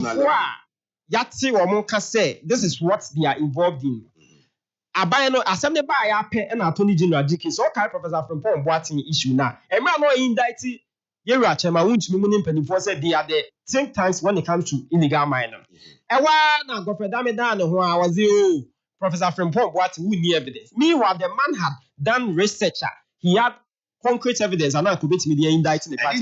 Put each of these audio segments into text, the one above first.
Yati Womonka say this is what they are involved in. Abayano assembly by and Attorney General Dickens, all kind of Professor from Paul Boating issue now. And man, no indicted. Yera Chema won't be meaning penny for said they are the think tanks when it comes to illegal mining. And why now go for Damidan who I was you, Professor from Paul Boating, who need evidence. Meanwhile, the man had done research. He had concrete evidence and now could be media indicting the party.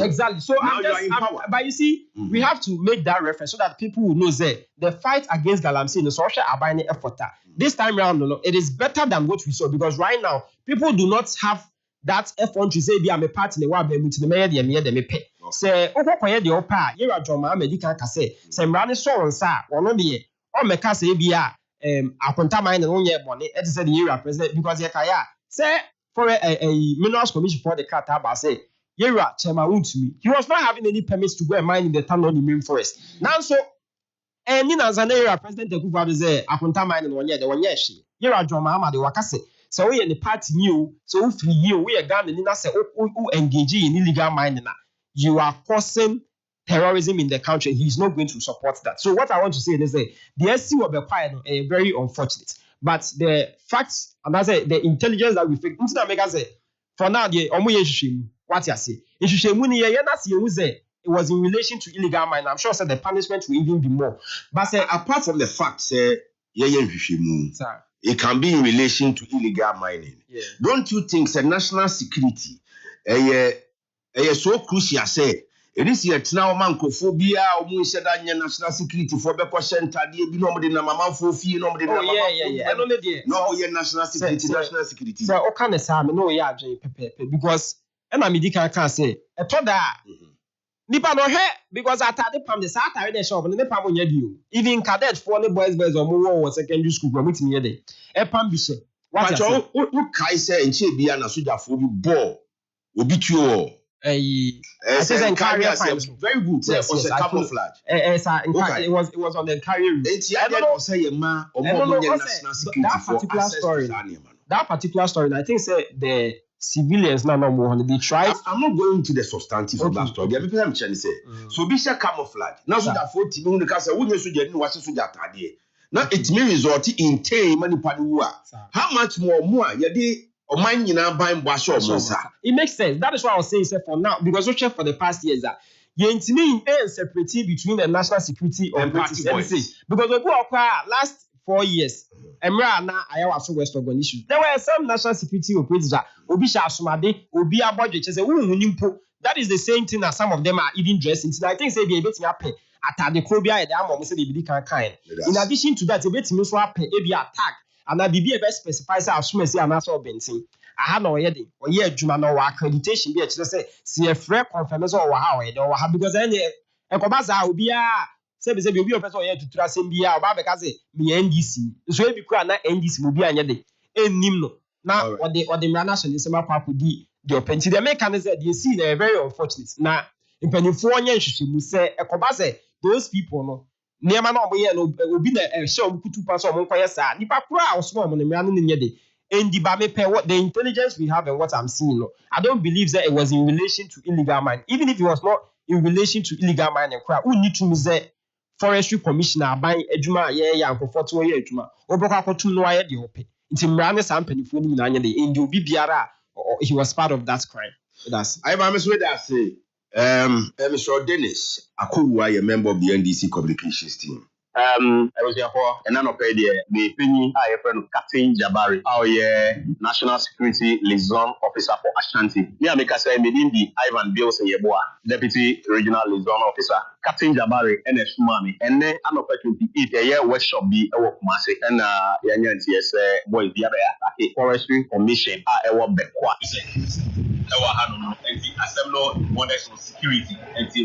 Exactly. So now you are in power. But you see, we have to make that reference so that people will know that the fight against Galamsey the social abiding effort. This time around, it is better than what we saw because right now people do not have that effort to say be I'm a part in the war with the mayor the pay. Say Okoye the Opa, Yera Joma Medical Case, say Rani Soronsa, or no be or Mekase Bia. Akonta mine and only money. It is the year president because Yakaya say for a minerals commission for the Kataba say Yera Chema me. He was not having any permits to go and mine in the town on the main forest. Now so and in as an area president the Kuva say Akonta mine and 1 year the 1 year she Yera Joma the Wakase. So we in the party new so free you we are gone and say who engage in illegal mining. You are causing terrorism in the country. He's not going to support that. So what I want to say is that the SC will be quiet, very unfortunate. But the facts, and I say the intelligence that we think, for now, the what you say, it was in relation to illegal mining. I'm sure the punishment will even be more. But say, apart from the fact, it can be in relation to illegal mining. Yeah. Don't you think the national security is so crucial? Say. It is yet now mancophobia or national security for Beko Center, nobody na mama for fee, nobody na mama. Yeah. No, national security, national security. So, what kind of Sam? No, yeah, because and I'm can say, I told that Nipa no he because I thought the palm the Saturday in the shop and the palm on you. Even cadet for the boys or more was secondary school, but meet me a day. A palm bishe. What you Kaiser and Chebia and a soldier for you ball will beat you all. Very good. Yes, was a camouflage. It was on the carrier. That particular story, I think say the civilians now no more they tried. I'm not going to the substantive of that story. The people I'm trying to say. So be camouflage. Now so that 40 when the castle when you suggest no was so that idea. Now it may result in time manipadua. How much more you it makes sense. That is why I was saying for now, because we check for the past years that you separate between the national security and party boys. Because we go last 4 years, Emra na I was so West Ogun issue. There were some national security operators that Obisha Sumade, Obi Abodje say that is the same thing that some of them are even dressed into. I think say be a bit happy at the Cobia and the say they be kind. In addition to that, a bit me swap a be attack. And I be able to specify as soon as I answer Benson. I had no idea. Or yeah, Juma no accreditation. Be say a free confirmation or how it or because then a Kobaza will be a say you'll be a person to trust in be a because me NDC. So if you could not NDC will be a day. Nimno. Now what the national is my papa the open. The mechanism you see they're very unfortunate. Now in Pennyfornia, you say a Kobaza, those people no. Near no will be the show to pass on Koyasa. Nipa Kura small on the man in the and the Bame pay what the intelligence we have and what I'm seeing. I don't believe that it was in relation to illegal mining. Even if it was not in relation to illegal mining, who need to say forestry commissioner buying a Juma, yeah, for 4 years, Juma, or Boka to know the open. It's in Rana Company for the in the Bibiara, or he was part of that crime. That's I must say. Mr. Dennis Akuwa, a member of the NDC communications team. I was here for an unpaid the penny I friend Captain Jabari, our national security liaison officer for Ashanti. Yeah, make us say the Ivan Bills Yeboa, deputy regional liaison officer, Captain Jabari, and a Shumami, and then an opportunity a year workshop be a work massive and Yantis boy the other forestry commission are a work back. And the assembly national security and the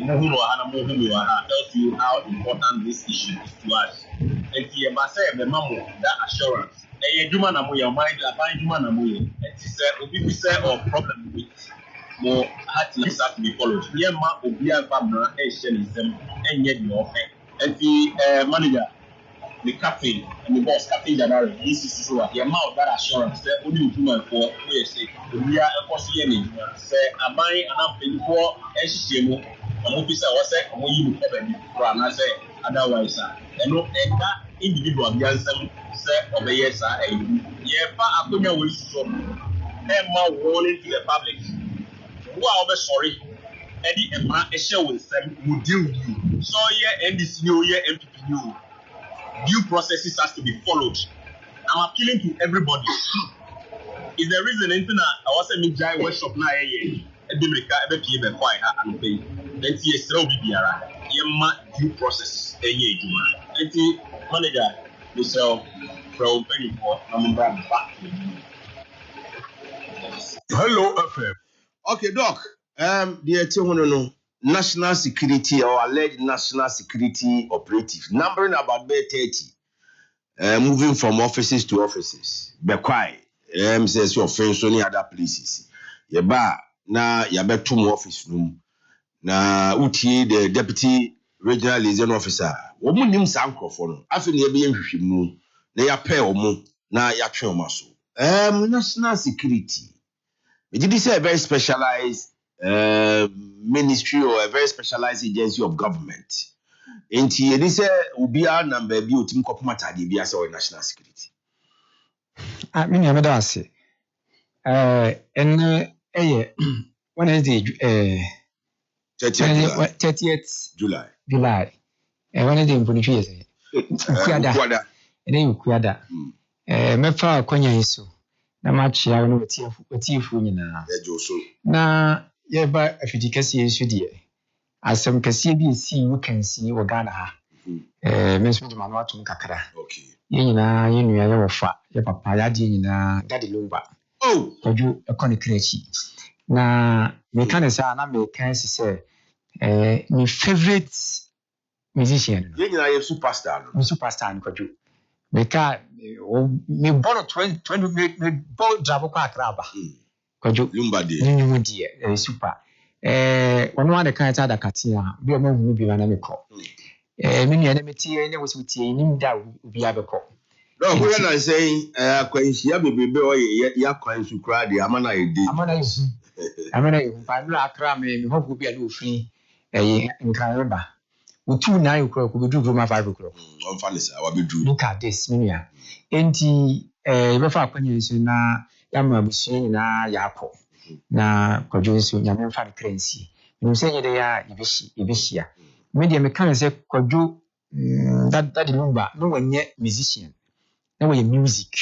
tells you how important this issue is to us. And the ambassador the mamu that assurance. And you man amoya mind abide you man amoya. And he said obi say or problem with more hard to be followed. Here ma obi abamra e share them and yet you offer. And the manager the captain and the boss, Captain Jabari, this is so the amount that assurance that only human for we say we are a possible say am I an paying for SCMO officer was say you run I say otherwise and that individual gansem say obey sir yeah pa akonya we so Emma warning to the public who are sorry Eddie Emma a show with them will deal with you so yeah and this new year MPPU due processes has to be followed. I'm appealing to everybody. Is the reason anything I was a mid-jai workshop now a Demrica ever pay the quiet and pay. Then see a slow BBR. Yema due process a year. And the manager, Michelle, from Penny for number back. Hello, FM. Okay, Doc. The no national security or alleged national security operative numbering about 30. Moving from offices to offices. Be quiet. Says your friends any other places. Yeba na yabe two office room. Na uti the deputy regional liaison officer. Womu nim sankrofo no. Afi na yebe nhwehwemu. Na ya pay omo na ya twe omo so. National security. Did you say a very specialized ministry or a very specialized agency of government? Inti this ubia number bi otim kopoma tade bi asa national security. Me na me da ase. When is the 30th July. When is the impunity years? Ukuada. Ukuada. Me fa akonya iso. Na match ya no wetifu nyina. Na ye ba afidikasi yesu die. Asem kase bi si you can see we Ghana ha. Me so de manu atum kakra. Okay. Ye nyina ye nua ye wofa, ye papa ya die nyina dadi lumba. Oh, Oju ekoni krechi. Na me kan say na me kan say my favorite musician. Ye nyina ye superstar no. Me superstar nkoju. Me ka me borrow 20 me ball drabo kwa akraba. Koju lumba die. Nyumu die super. One one the kind of katia bi o ma hu bi na me ko me nua na me tie ne wo so tie nim da bi abeko no go na say akwanhia bebebe o ya kwansu kra de amana edi amana yu pa no akra me hoku bi na ofin nkran reba utu na yu kra ko bi du ma 5 o'clock on falisa wa bi du look at this me nua enti be fa akwanya so na ya ma busu na ya ko na Kojo nso nyame mfa currency no say nyede ya ibeshia me de me kan say Kojo that number no wanye musician na we music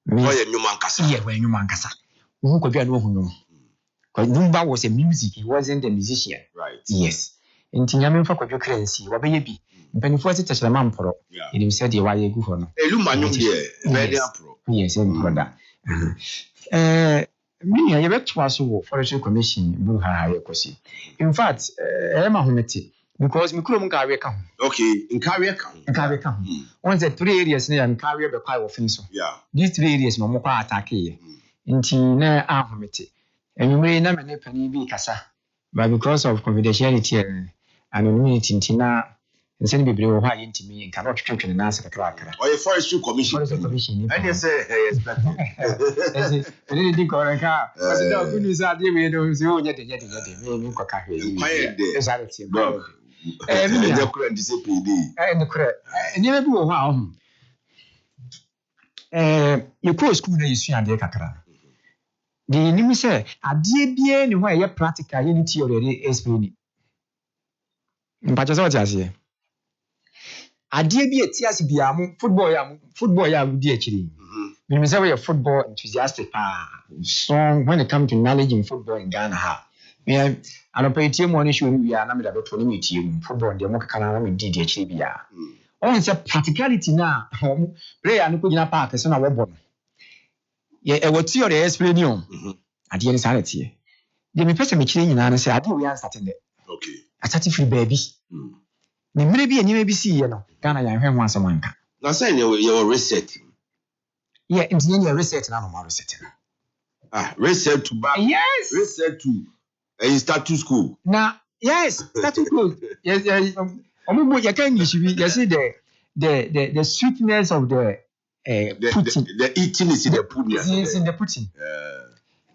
we nyuma nkasa yeah we nyuma nkasa wo Kojo anu hu no number was a music, he wasn't a musician, right? Yes. Nti nyame mfa Kojo currency wa be bi mpanifo ase tachira mamporo edim said ye wa ye gu ho no elumanyo de very pro yes brother me ya beto aso wo forestry commission bu ha ye kosi in fact ma homete because me kurom nka we ka ho okay nka we ka ho one the 3 areas na nka we be kwa wo fin so these 3 areas no mo kwa attack ye nti na ahomete enwumre na me ne pani bi kasa but because of confidentiality anonymity ntina nsen bebre wo ha yentimi nka no twetwe na asa kakra or a forestry commission and you say expect really di koreka because the good news are dey we do so onye de me ko ka hwe exactly me dey kura discipline ne kura ni be wo ha ho you go school na yisu ande kakra di ni mi say ade bie ni ho ye practical ye ni theory explain mpacha so tiase ade bie tiase bia mu football ya mu di akiri me say we are football enthusiastic so when it comes to knowledge in football in Ghana ha me anopa team one show we are na me da beto ni me team football de mo kakana na me di akiri bia on say practicality na player no ko gina park so na wo bo ye e what your explain on ade ni sanity de me pese me kire nyina na say ade we are starting there okay atati free baby ni mire bi enyime bi si ye no Ghana ya hwe ho asamanka na say you reset yeah nti ye reset na no reset reset to back yes reset to status quo na yes status quo yes omubo ye kan English bi you see the sweetness of the pudding the eating is in the pudding is in the pudding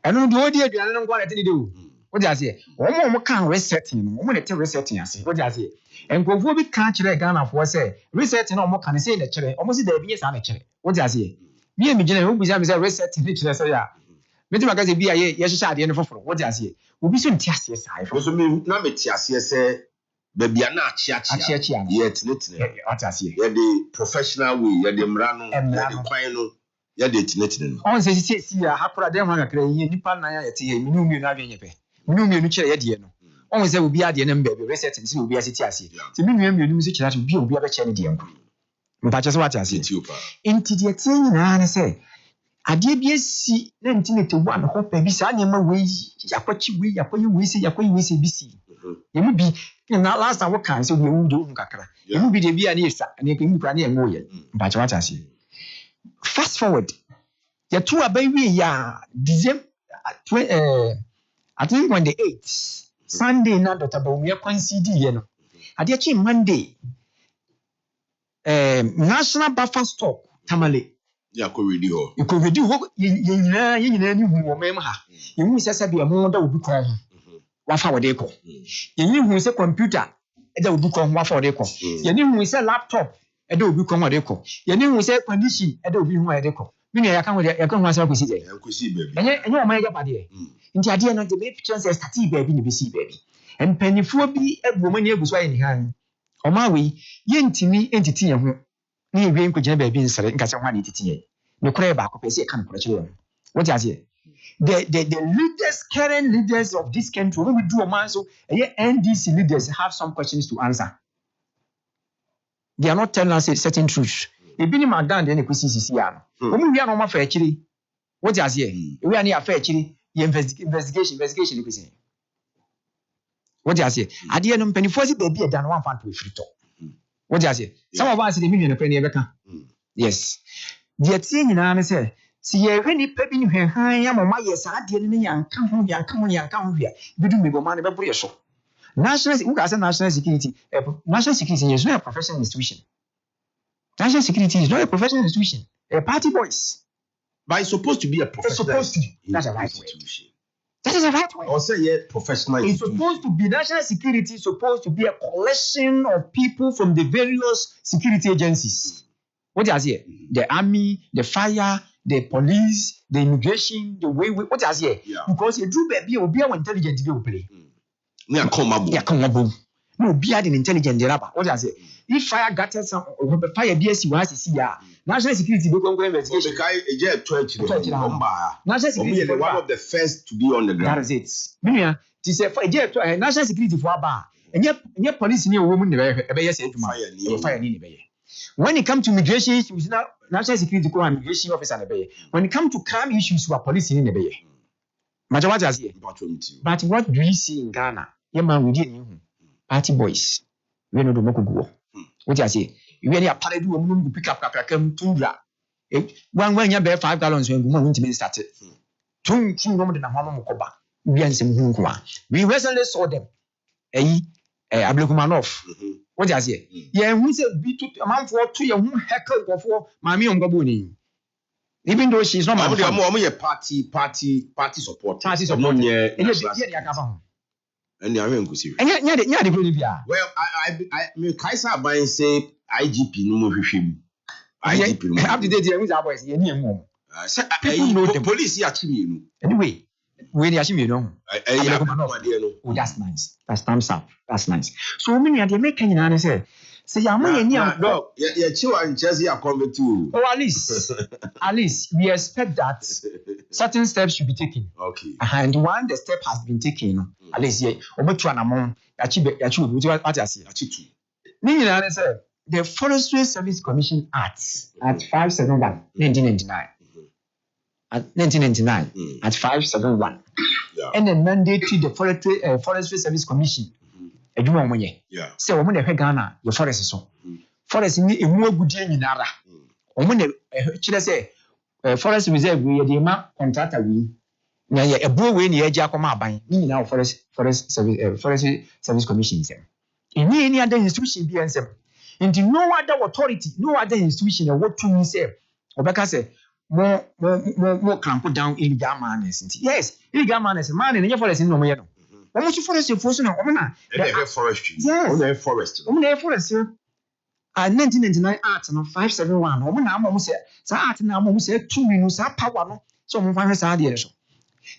eno de odi aduane no kwa na tini de o What do you say? Omo can resetting, omo na te resetting ase. What do you say? Enkofo bi kan kire Ghana for say resetting omo kan say na kire. Omo si da bi yesa na kire. What do you say? Me me gina obi say resetting ni kire say ya. Me ti maka say bi ya ye hyehyɛ ade ne foforo. What do you say? Obi so nti ase sai. So me na me ti ase say baby na achiachia. Ye tinetine. What do you say? Ye the professional way, ye the mra no, ye the kwan no. Ya de tinetine no. On say ya hakura dem ha kakra yi nipa na ya yete yi minu na adwenye pe. Minu mienu kire ye de no. On say obi ade ne mbe be reset nsi obi asiti ase. Ti minu mienu mi kire ase obi abeche ne de nko. Mpa che so what ase. Inti de tie nyina ne say ade bi esi na ntinete wa no hopa bi sa nyema we yakwachi we yakwayi we se bi si. Yemu bi na last time we kan say we wu kakra. Yemu bi de bi ani esa na ke mu kra na enwo ye. Mpa che what ase. Fast forward, the two are baby ya December I think on the 8th Sunday na Dr. Bohobio concede you know. Adiachi Monday national buffer stock tamale. Ya ko ready ho. You could ready ho yina ni hu wo mem ha. You hu say be mo da obi kon ho. Wa fa wo de ko. You hu say computer e da obi kon ho wa fa wo de ko. You hu say laptop e da obi kon ho de ko. You hu say condition e da obi hu wa de ko. Mini ya kan ho asa ko si je. Ko si baby. Enye o ma ya pade. Nti ade no de me picture say start baby ni be si baby. Empanifo bi abuomani aguso aye ni han. O ma we ye ntimi entiti ye ho. Ni ewe nkogina baby nsere nka se ho ani titi ye. Ne kura ba ko pese e kan kura chire. What you say? The leaders, current leaders of this country, when we do a man so NDC leaders have some questions to answer. They are not telling us certain truths. If you need then they could see when we are on my fair chili. What you say? We are near fair chili. Investigation. You could say. What you say? I didn't penny for it. Baby, than one fan to free talk. What you say? Some of us in the million penny ever. Yes. The thing in an say. See, when you pep in her high, I'm on my yes, I didn't come here. We do me go money about your show. National security is not a professional institution. National security is not a professional institution. A party voice. But it's supposed to be a professional institution. That's a right way. That is a right way. Or say professional it's institution. Supposed to be national security. Supposed to be a collection of people from the various security agencies. What is here? The army, the fire, the police, the immigration, the way. What is here? Yeah. Because you do be intelligent to play. Yeah, come on. No, be an intelligent rubber. What is it? If fire got some fire BSC was to see national security go investigation. National security one of the first to be on the ground. That is it. Minya, to say for national security for bar. And yet police near woman fire ni. When it comes to immigration issues, national security go immigration officer na be. When it comes to crime issues, we are police in the bay. But what do you see in Ghana? Yeah, man, we didn't party boys. We know the Mokugo. What I say? You really are party do pick up come to when you bear 5 gallons when we want to be started. Two women in a home Mokoba. We recently saw them. Ablukumanov. What I say? Yeah, we said be to a man for 2 years heckle for Mammy on Gabuni. Even though she's not my party support. And the American could see. And yet, well, I Kaisa by say IGP no him. IGP up to date with our boys. People know the police here. Anyway, when you actually know, oh, that's nice. That's thumbs up. That's nice. So many are the making an answer. Say, no, yeah, children just here come too. Oh, at least we expect that certain steps should be taken. Okay. And when the step has been taken, at least yeah, the Forestry Service Commission Act at 571 1999. At 1999 at 571. Yeah. And then mandate to the Forestry Service Commission. Yeah. So when they Ghana, the forest is so. Forest ni emu agudie nyinara. Omo na kire say forest reserve we dey ma contractor we. Na ye ebo we na ye gya akoma aban. Ni nyina forest service commission sem. Any other institution bi ensem. Into no other authority, no other institution what to me say. Obeka say more clamp down illegal manners. Yes, illegal manners man na ye forest no mo ye no. Almost forest for so now. Forestry. Yes. Forest. Forest. 1999 art no 571. Omo say art na omo say 2 minutes power no. So omo fa say ade so.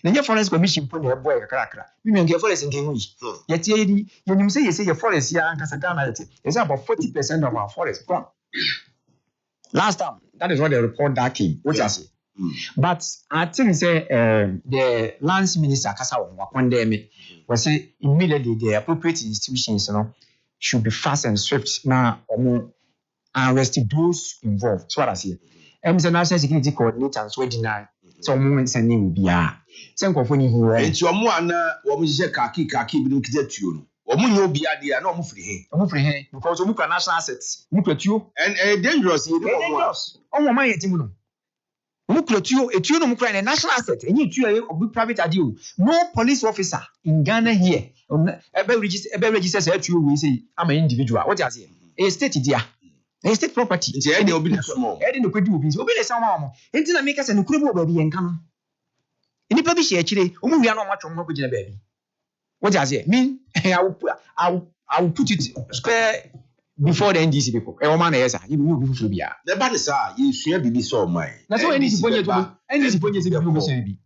Na your forest commission po na boy kakra. Me nge forest nke hu yi. Yet ye nim say your forest ya ankasa Ghana yet. It's about 40% of our forest gone. Last time, that is what the report that came. What I say. But I think say the lands minister Kasa Wakondemi was say immediately the appropriate institutions should be fast and swift now arrest those involved. So what I say. The National Security Coordinator and so deny some moments and name be same company who and you are na khaki bi no kite tuo no omo nyo bia dia na omo free he because omo kwa national assets omo kwatuo and dangerous you know omo man yetimu no omo kwatuo etuo no omo kwa national asset enyi tuo obi private ade no police officer in Ghana here ebe register say tuo we say am an individual what you say a state dia a state property nti e dey obi na small e dey no kwedi obi le say omo enti na make say no kuro bo ba bi enka no inipa bi hye akire omo wia na omo atwo mo ko gina baabi what you say mean I will put it square before the NDC people e o ma na yes you be fufu bia the bad is you sua bibi so mai na so NDC ponye se bi so bi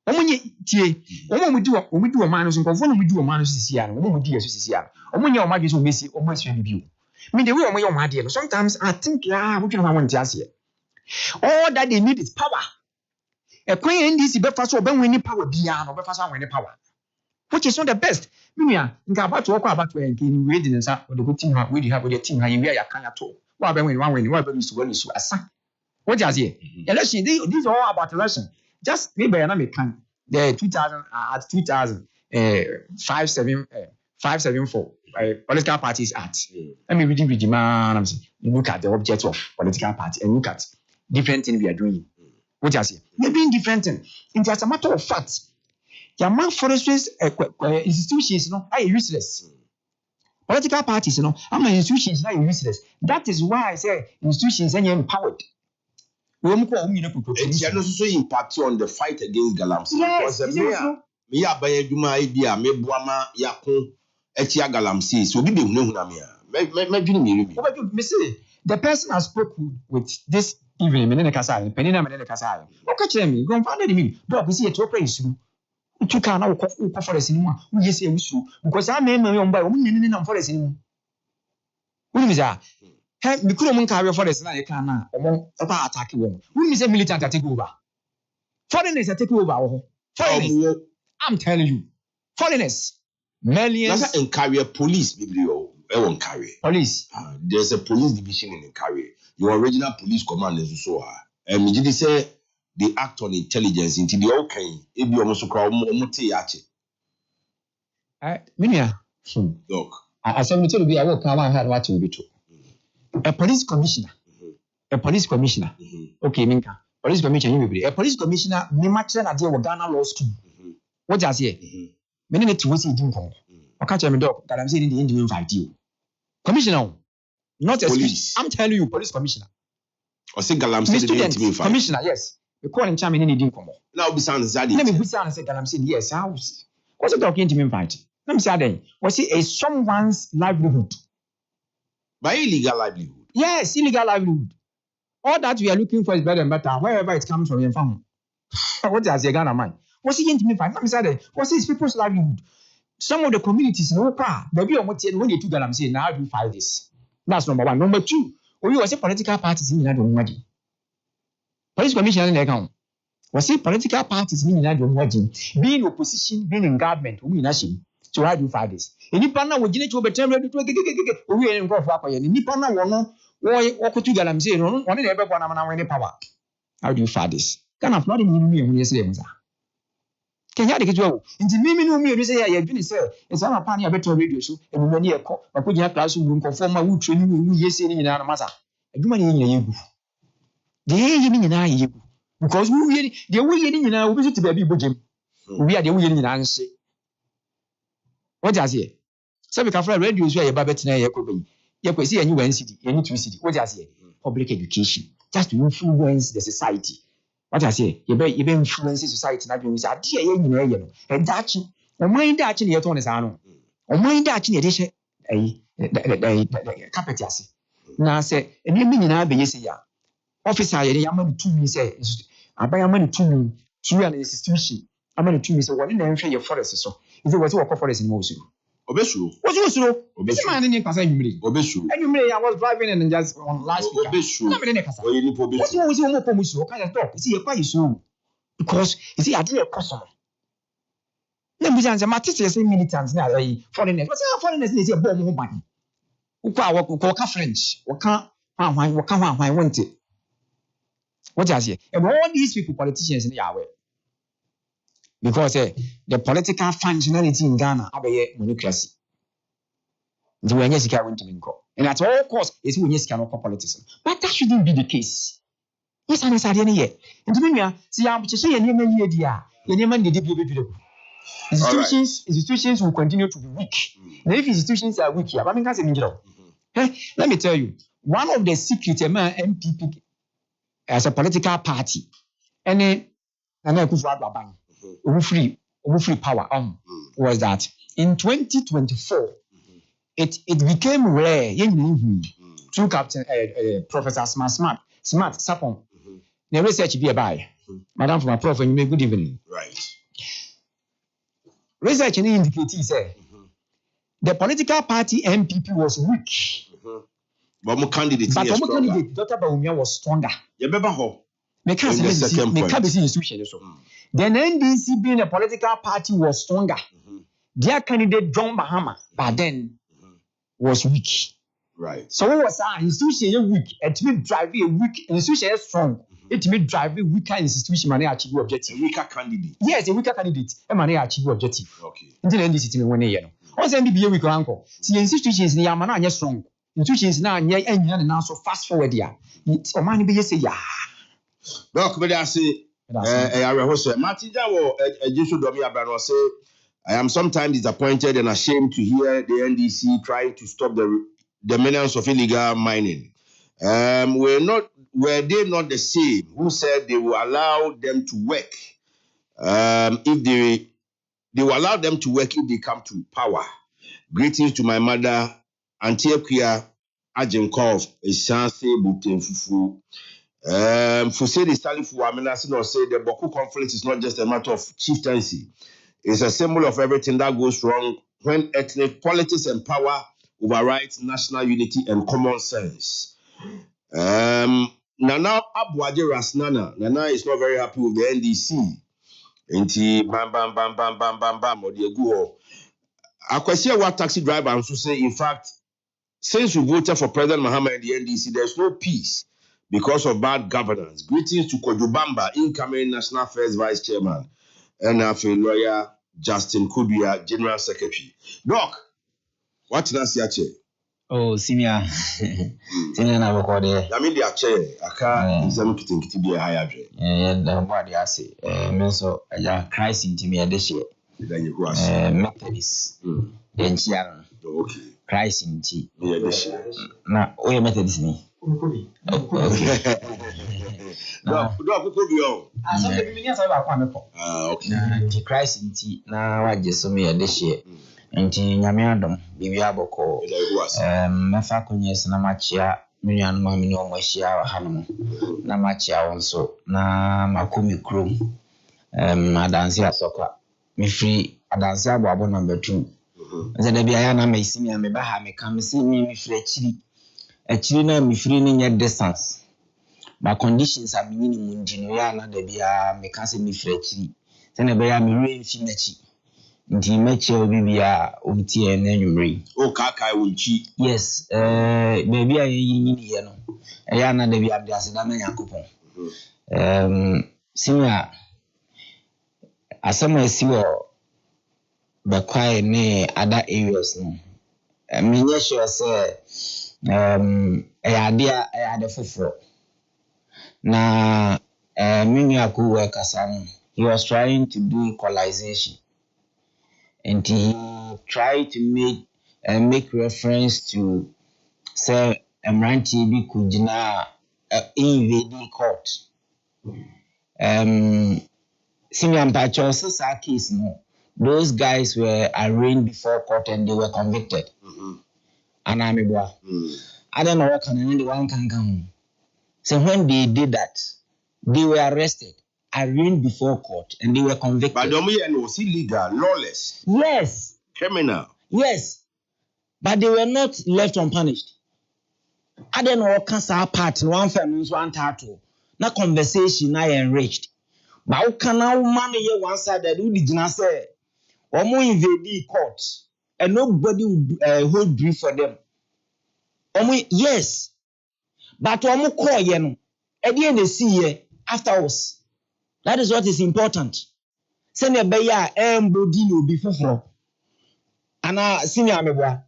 omo nye tie omo mu di o ma no so nkonfo no mu di o ma no so sisi ya no omo mu di yeso sisi ya omo nye o ma so mesi omo asua bibi o me the way omo ye o ma de no sometimes I think we can have one tiase all that they need is power e kwen NDC be fa so be win power bia no be fa so win power which is not the best. Minia, nka abatu okwa abatu enke ni we di nsa o de go team ha we di ha the team ha ye ya kan ya to. Wa be win wa be su asa. What just here? Election this all about election. Just maybe na me kan the 2000 at 2000 574 political parties act. Let me read man I'm saying look at the object of political party and look at different things we are doing. What just here? We are doing different things. It's as a matter of fact. Your forestry institutions are useless. Political parties, institutions are useless. That is why I say institutions are empowered. We are also impact on the fight against galamsey. Yes, me abaye djuma idea me boama yakon etia galamsey. So bi be hunu na me me say the person I spoke with this evening, me kasa, penina me kasa. Okay, tell me, go find me. Dog, we see a top place. You can now go for a cinema. We just say we should because I may on by one for a cinema. Who is that? Hey, we couldn't carry for a cinema. You can now about attacking women. Who is a militant take over? Foreigners take over. Foreigners, I'm telling you, foreigners, millions. That's in carrier police, biblio. I won't carry police. There's a police division in carrier. Your original police command is so high. And we did say. They act on intelligence into the okay. If you almost crowd yache. Minia. Look. I said to be I will come and have what you be a police commissioner. A police commissioner. Okay, Minka. Police commissioner you be a police commissioner me match na dey Ghana law school. What just here? Many need to see din come. I catch me dog that I'm saying the Indian invite you. Commissioner, not a police. I'm telling you, police commissioner. Or say galamsey commissioner, yes. We call him chairman in the come. Now be sound Zadi. Let me be sound and say galamsey, yes. House. What's it talking to me invite? Let me say then. Was it a someone's livelihood? By illegal livelihood? Yes, illegal livelihood. All that we are looking for is better and better, wherever it comes from your family. What does your Ghana mind? What's he going to me find? Let me say then. What's his people's livelihood? Some of the communities no car. Maybe when you do galamsey, now how do you fight this? That's number one. Number two, when you was a political parties in United States. Police commissioner in the account. Was it political parties in United States? Being opposition, being in government, we nation. So how do you fight this? Any partner would get to a better ready to we ain't go for any partner one. Why walk to galamsey? No, one never want to power. How do you fight this? Can have not in me when you say, can you get you? In the minimum, you say, I have been say, it's not a panny a better radio show, and when you call, I put your classroom conform my wood training, we yes in our massa. A woman in you. They mean in I because we the way in our visit to baby budget. We are the way in answer. What does he? So we can fly radio is where a babbit na yakobi. You could see a new city, a new city. What does he? Public education, just to influence the society. What I say, you be influence society. Now you say, "Dear, you know, and that Oman da achi ne yeto ne sa no. Oman da achi ne de hye carpet ase. Na se eni mi nyina be yesi ya. Officer ye ya mani tumi say abaya mani tumi through an institution. Amani tumi say woni na nhwe ye forest so. Is it was work forest ni mo usuru. Obesuru. What's usuru? This man ni kasa nwumire. Obesuru. Nwumire I was driving and just on last week. Obesuru. Na me ne kasa. Oyi ni po obesuru. What's mo po musuru? Ka just talk. See ye kwa isu. Because you see ade e koso. Na bi say matete say militants na foreigners. What's foreigners dey say bo mo ho ban. Ukwa waka French. Waka hwan wonte. What you say? And all these people politicians in Yahweh. Because the political functionality in Ghana abeye monocracy. The way yes can win to go. And at all costs is when yes cannot politics. But that shouldn't be the case. Yes, and it's at the end here. And to me, see I'm just saying you may dia. You never need to be institutions will continue to be weak. And if institutions are weak here, let me tell you, one of the secrets among MPP as a political party, and then free power was that in 2024 it became rare through Captain Professor Smart Sapon. The research be by Madam from my prof, and you may good evening. Right. Research indicates the political party MPP was weak. But my candidate, Dr. Bohobio was stronger. Institution. Then NDC being a political party was stronger. Their candidate John Mahama, but then was weak. Right. So what was our institution weak? It may drive a weak institution strong. It may drive a weaker institution man achieve objective. A weaker candidate. Yes, a weaker candidate. A man achieve objective. Okay. Until NDC team one year. Also NDC weak uncle. See institutions ni amana anya strong. Institutions na anya enya na so fast forward ya. O man be say ya. Doc, but I say Martin Jawo Jesu Domi Abrano say I am sometimes disappointed and ashamed to hear the NDC trying to stop the menace of illegal mining. Were they not the same who said they will allow them to work if they will allow them to work if they come to power? Greetings to my mother, Auntie Akuya Ajenkov, Eshanse Butenfufu. Fusedi Salifu Aminasino say the Boku conflict is not just a matter of chieftaincy. It's a symbol of everything that goes wrong when ethnic politics and power overrides national unity and common sense. Nana Abuaje Rasnana. Nana is not very happy with the NDC. Inti bam or the Guho. Akwesi what taxi driver and so say, in fact, since we voted for President Mahama and the NDC, there's no peace because of bad governance. Greetings to Kojubamba, incoming National Affairs Vice Chairman, and a lawyer Justin Kubia, General Secretary. Doc, what did I say? Oh, senior. Senior na bokode. I mean, the chair. Aka exam kitin kiti be higher. The body I say. Me so ya Christ into me adeshe. Then you go Methodist. Then chiara. Okay. Christ into me adeshe. Na o ye Methodist ni. Okay. No, Bohobio on. Something me nya say ba kwa me ko. Okay. Na Christ into na waje so me adeshe. Nti nyame adom bibia aboko mefa konyes na machia menyan ma me no machia hanom na machia wonso na makomi krom adanse asokwa me free adanse abo number 2 nze da bia ya na me simi me ba ha me kam se me free achiri na me free ni nya distance ba conditions are minimum ndino ya na da bia me ka se me free achiri se na be ya me re mfi nachi nti meche obibia obitie na nwumre o kaka wonchi yes baby ayi ye no ya na da bia de aseda na yakopon sinya asama siwo bakwai ne other areas no menye sure say ade foforo na menu akuwa kasam he was trying to do equalization. And he tried to make reference to say Emranti bi kujina invade court. Senior Mpacho sa case no those guys were arraigned before court and they were convicted. And I don't know what kind of one can come. So when they did that, they were arrested, arraigned before court, and they were convicted. But it was illegal, lawless. Yes. Criminal. Yes. But they were not left unpunished. I don't know what cancer part, one family, one tattoo. Na conversation, I enriched. But how can now man here one side that you did not say, or more invade the court, and nobody would hold brief for them. Yes. But one more call, you know, at the end they see here afterwards. That is what is important. Send a beya and bodino before. And senior ameba.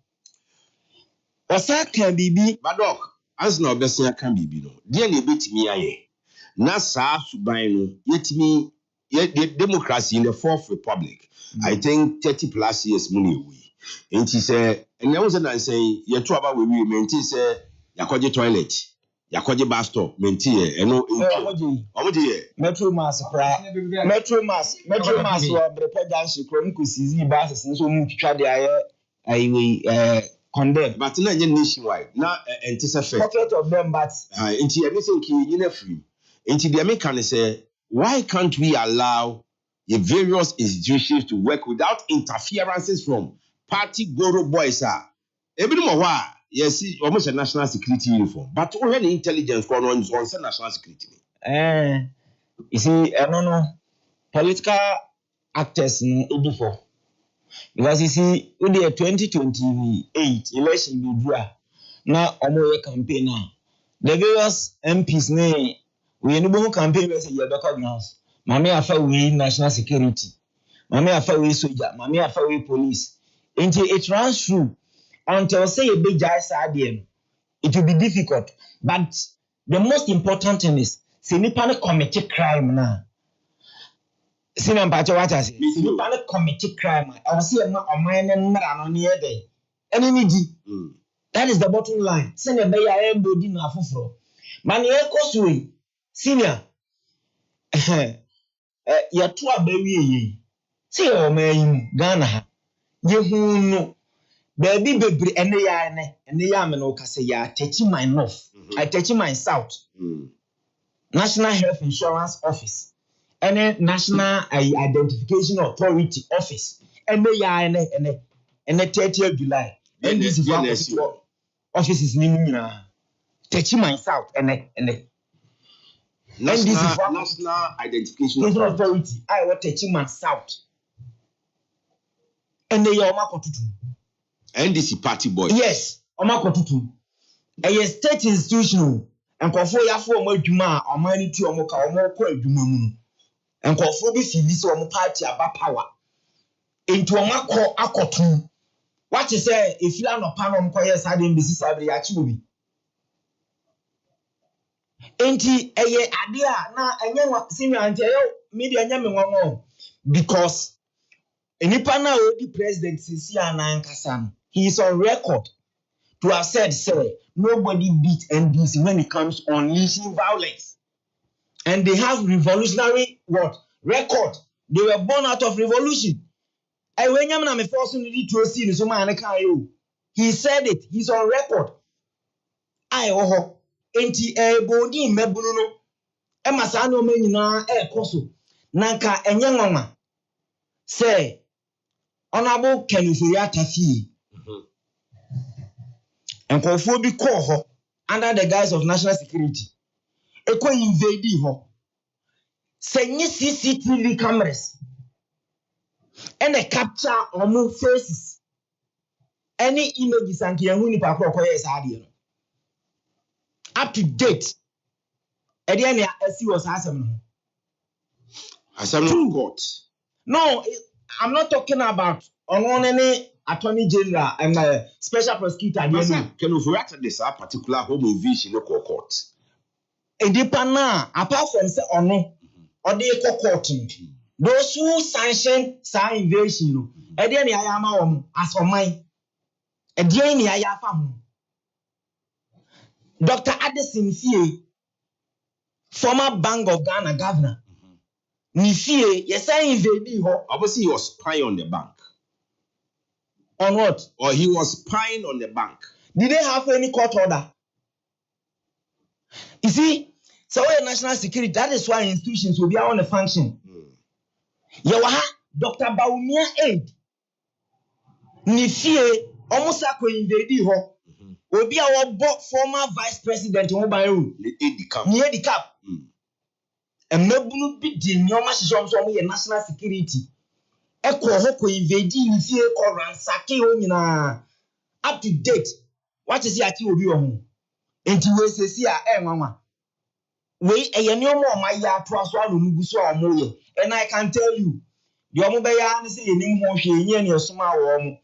Osa can be. But dog, as no best can be no. Dear you beat me aye. Na sa subaino, yet me yet democracy in the Fourth Republic. I think 30 plus years money we. And she said, and there was an answer, you're too about we maintain say Yakoje toilet. Yakoje bus stop, maintain and no Metro Mass, Metro Mass, or Brepadan, Chromicus, buses, and so much try the condemn. But not nationwide, not anticipate. Pocket of them, but into everything you free. Into the American say, why can't we allow the various institutions to work without interferences from party guru boys? Every more yes, almost a national security uniform, but already intelligence going on national security. You see, I don't know, political actors in before. Because you see, with the 2028 election, be dry. Now, I'm campaign now. The various MPs name we enable campaign as a doctor grounds. Mammy afa we national security. Mammy afa we soldier. Mammy afa we police. Until it runs through. Until say a big guy side, it will be difficult. But the most important thing is, see, nipa commit crime now. See, I'm what I say. Nipa commit crime. I will see a man and man on the other. Enemy. That is the bottom line. Send a bay I am body na fufro. Man, ye cosway. Senior. Ya tua baby ye. See, oh, man, Ghana. You know. Baby, and the yamano say, ya touching my north. I touching my south. National Health Insurance Office. And then National Identification Authority Office. And the ya and the 30th of July. And this is what office is named touching my south and the National Identification Authority. I was touching my south. And the Yama Kotutu. NDC party boy. Yes, Oma Kotutu. A state institution. And Kofo Yafo Mojuma, or money to Omoka, or more quite Jumamun. And Kofo be this or party about power. Into Omako Akotu. What you say, if you are not Panom Koyas having this Sabri Achubi. Enti eye idea na enye senior ante yo media nya me won because enipa na odi president sisi anankasa he is on record to have said say nobody beat NDC when it comes on unleashing violence, and they have revolutionary record. They were born out of revolution. I when yam na me force need to see so man kan yo. He said it. He's on record. I oho enti bodi mebunu no e masa na o manyina koso nanka enye nwanwa say honorable Kenufuri Atafi enkofo bi call ho under the guise of national security ekwa invade ho senye CCTV cameras and a capture omo faces any images and kiyahu ni pa kro yes ade up to date. Ediane asi was asem no court. No, I'm not talking about on any attorney general and special prosecutor. Can you react this particular home invasion no court? Edipana apart from say ono or the court. Those who sanction sa invasion, ediane ayama as for mine. Ediane ayafa. Dr. Addison Fie, former Bank of Ghana governor, Nifie, yes, I invade ho. Obviously, he was spying on the bank. On what? Or he was spying on the bank. Did they have any court order? You see, so we're national security, that is why institutions will be on the function. Yawaha, Dr. Baumia aid. Nifie, almost like we invade ho. Will be our former vice president in Obayo. Near the cap. And no big deal, no much is also national security. Eko hoko invade Nifie ko ransake onina. Up to date. What is it will be on? Enti we se si a mama. We eyenyo mo ma ya to aso anu muguso omoye. And I can tell you, the omo be ya ne se yenim ho hwe enye ne osoma wo mo.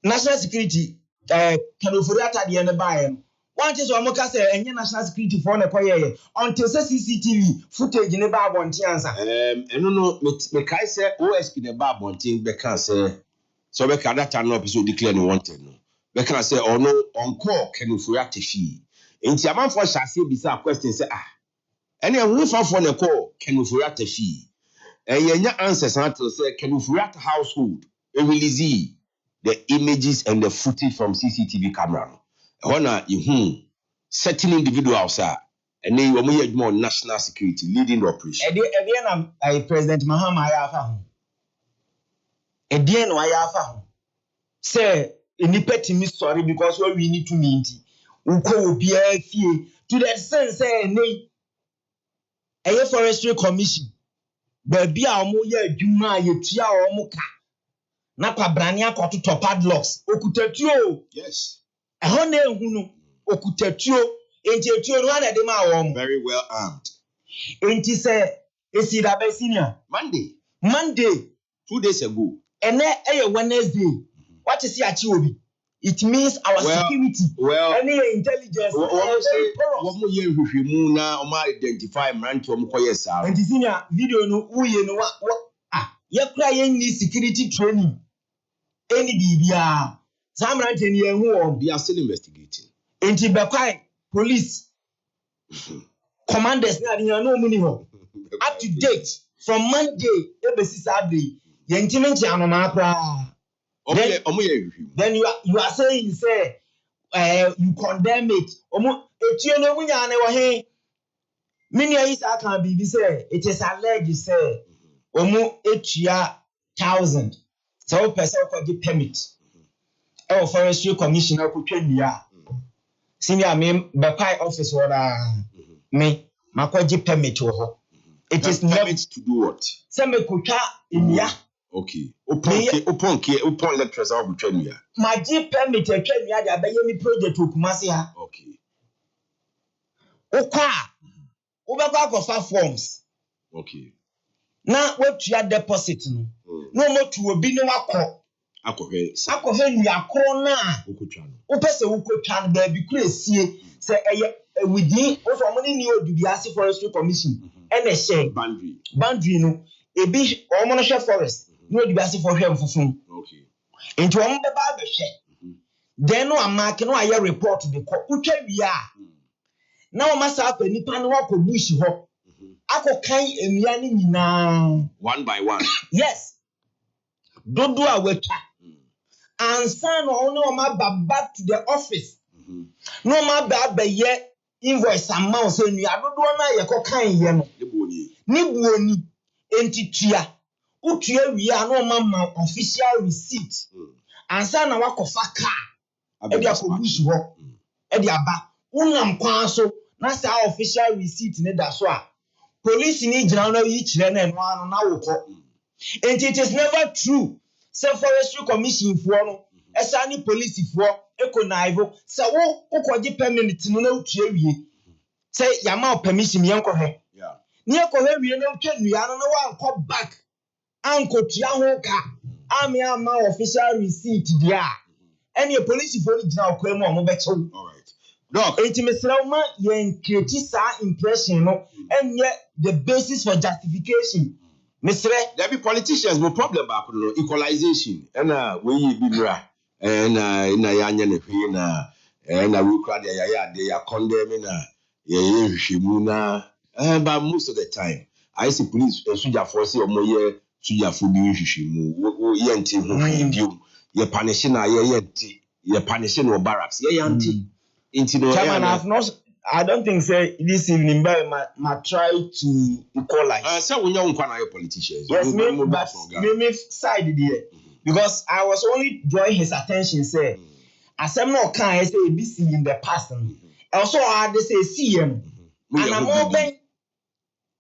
National security kanofori atade ne bae no. One thing so omo ka say enye national security for na koye until say CCTV footage ne ba abonte ansa. No me kai say OSP ne ba abonte be kan say so be ka data no episode declare no wanted no. Be kan say ono onko kanofori atefi. Enti amanfo hyase bisa question say ene ehufafo ne ko kanofori atefi. Yenya answers until say kanofori at household release the images and the footage from CCTV camera. When certain individuals are and then you more national security leading the operation. President Mahama Ayafa. Edian Ayafa. Say, in sorry because we need to meet. Uko be a fee to that sense, say, nay, a forestry commission. Baby, our moya, Juma, Yetia or Muka. Napa Brania got to padlocks. Okutetio. Yes. A honey huno. Okutetio. Ain't you one of them are very well armed. Ain't he say, is it a senior? Monday. 2 days ago. And then a Wednesday. What is your achievement? It means our security. Well, any intelligence. What more you now identify man to Mokoyesa. And senior video no what you're crying need security training. Any BBR. Some ranting here who they are still investigating. And Tibakai police commanders now no money up to date from Monday every Saturday. Then you are saying say you condemn it. Many is I can be say it is alleged say omu etua 1,000 so person for the permit. Forestry commissioner ko twia senior me bepai office wora me makoji permit wo ho. It is permit to do what? Say me ko twa enia. Okay. Upon lectures out with Trenia. My G permit a Trenia, the Bayemi project to Kumasia. Okay. Oka. Over for forms. Okay. Now, what you are depositing? No more to be no acco. Akohen, you are corner. Upese Ukochan, baby, crazy. Say, within also money new to the Asset Forestry Commission. And a share boundary no. A big or forest. No, you ask for him for fun. Okay. Into on the barber share. Then no, I'm marking no I report to the court. We are now, myself, and Nipan walk of bush hop. I could kind and yanning now. One by one. Yes. Don't do a work. And son, no, my back to the office. No, my bad, but yet invoice amount saying, I don't know your cocaine. Nibuoni entitia. Utie we are no mama official receipt. And son na wako faka. Edi akobushi ho. Edi aba. Unam kwanso na say official receipt ne da so a. Police ni gina na yi kire na eno anu na woko. And it is never true. Say forestry commission for no. Esa ni police for ekonaivo. Say wo ukoji permit no na utie wie. Say yama permission yenko he. Yeah. Ni ekohe wie na utwa nua no na wan ko back. Anko tia ho ka ami ama official receipt dia any police for the general kwem o mo be chew. All right. Doc, Intimate ma yen create sa impression no enye the basis for justification. Mr. There be politicians no problem back no equalization and we be bra and na yanya ne hwe na we crowd they are condemning hwimu na but most of the time I see police soldier force or more year soldier for being hwehwemu ye nti ho hwebiem ye punishing na ye punishing no barracks ye anti into no I don't think say this evening by my try to equalize. Say we know nkwa na your politicians. Yes, me side there because I was only drawing his attention say asem no kan say ABC in the past. Also I dey say CM and I'm all ben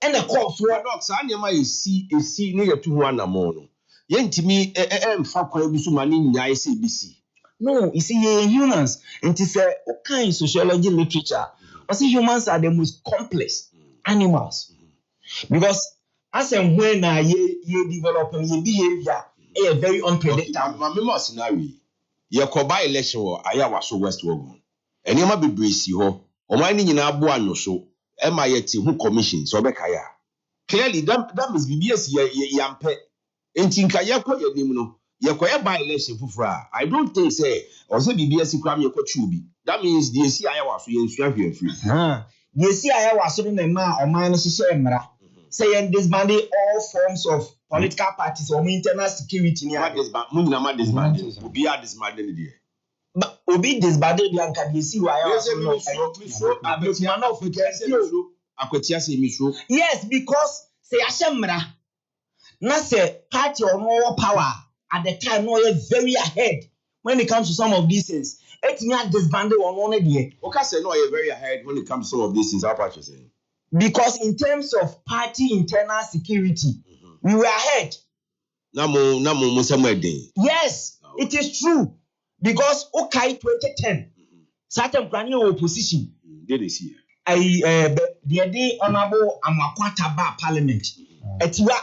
and the cops were not say anyama esi ne yetu ho anamo no. Ye ntimi emfa kwa bi so mani nyai say ABC. No, you see, humans, and it's a kind of sociology literature. I see humans are the most complex animals. Because as and when you develop your behavior, is very unpredictable. My memory scenario, your by election or I was so West Wogan. And you might be brace you, or my in Abu no so, am I yet who commissions or Bekaya? Clearly, that must be yam pet. And Tinkaya call your name. Yakoya by election fufra. I don't think say or say BBS cram your chubi. That means the CI was free. The CI was so ma or minus mra. Saying disbanding all forms of political parties or internal security near this disbanding. Obi are disbanding there. But Obi disbanded the NKDC yes, because say Ashemra. Not say party or more power. At the time, no, you're very ahead when it comes to some of these things. It's not disbanded on one day. Okay, say no, you're very ahead when it comes to some of these things. How about you saying? Because in terms of party internal security, we were ahead. Yes, it is true. Because okay, 2010, certain planning opposition. Did they see? The day honorable Amakwata Bar Parliament. Etiwa.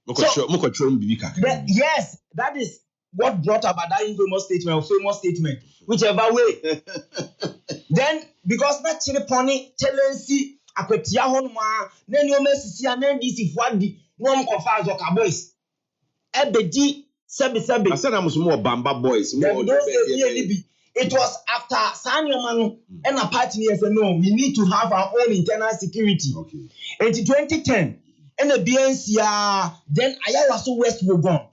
Yes, that is what brought about that infamous statement or famous statement, whichever way. Then, because that Chiliponi, tendency, Aquatia Honma, then you may see an NDC for the one of us or boys. Ebedi, Sebi. I said I was more Bamba boys. It was after Sanyaman and a party said, no, we need to have our own internal security. Okay. And in 2010, and the BNC, then Ayawa so West will go.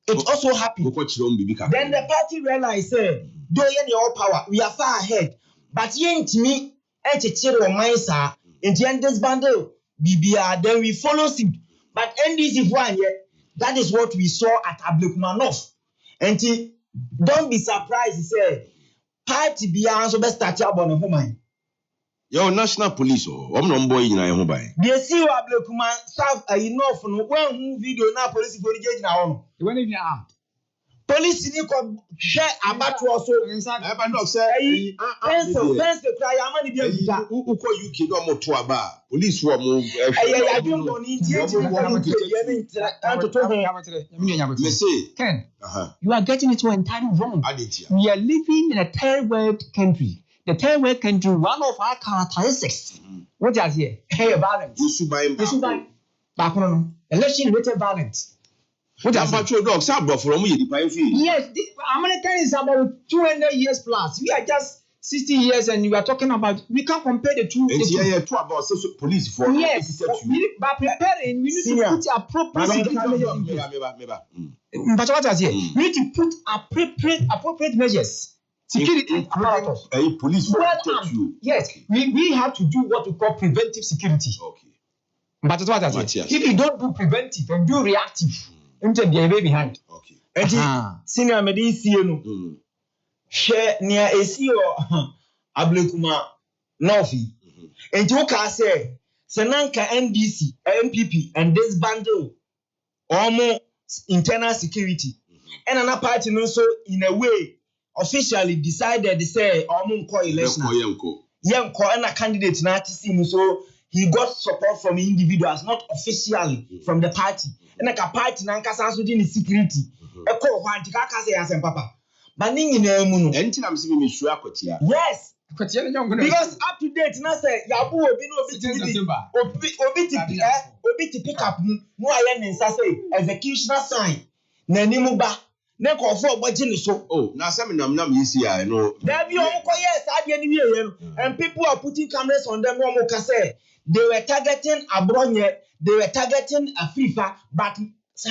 It also happened. Then the party realized, though you all power, we are far ahead. But you ain't me, and a chill or mine, sir, in the end this bundle, BBR, then we follow suit. But NDC one yet, that is what we saw at Ablukumanov. And don't be surprised, he said, party beyond so best start up on a woman. Your national police or boy in a home by. They see what Blekuman serve enough for one video now police for the now. When you are police in share about to also inside. I don't say, pencil, cry, I'm only the who call you kid or more to a bar. Police were moved. I don't know. Ken, you are getting it entirely wrong. We are living in a third world country. The third world country, one of our characteristics. What is here? Hey, violence. You should buy election-related violence. What is that? Your dogs are from you. Yes, America is about 200 years plus. We are just 60 years, and you are talking about. We can't compare the two. Two about police for. Yes, by preparing, we need to put appropriate. But what is here? We need to put appropriate measures. Security apparatus. Police will protect you. Yes, we have to do what we call preventive security. Okay. But what I say, if you don't do preventive and do reactive, you can be behind. Okay. And senior medicine, share near AC or Ablekuma Norfi. And you can say, Senanka NDC, MPP, and this bundle, almost internal security. And another party also, in a way, officially decided to say election. Yanko and a candidate not to see him, so he got support from individuals, not officially from the party. And like a party nanka sans within security. A call one to say as papa. But yes. Because up to date, now say Yabu will be to pick up no I say executioner sign. Nanimuba. Oh, now some nam you see, I know. There be yes, and people are putting cameras on them. Say they were targeting Abronye, they were targeting Afrifa, but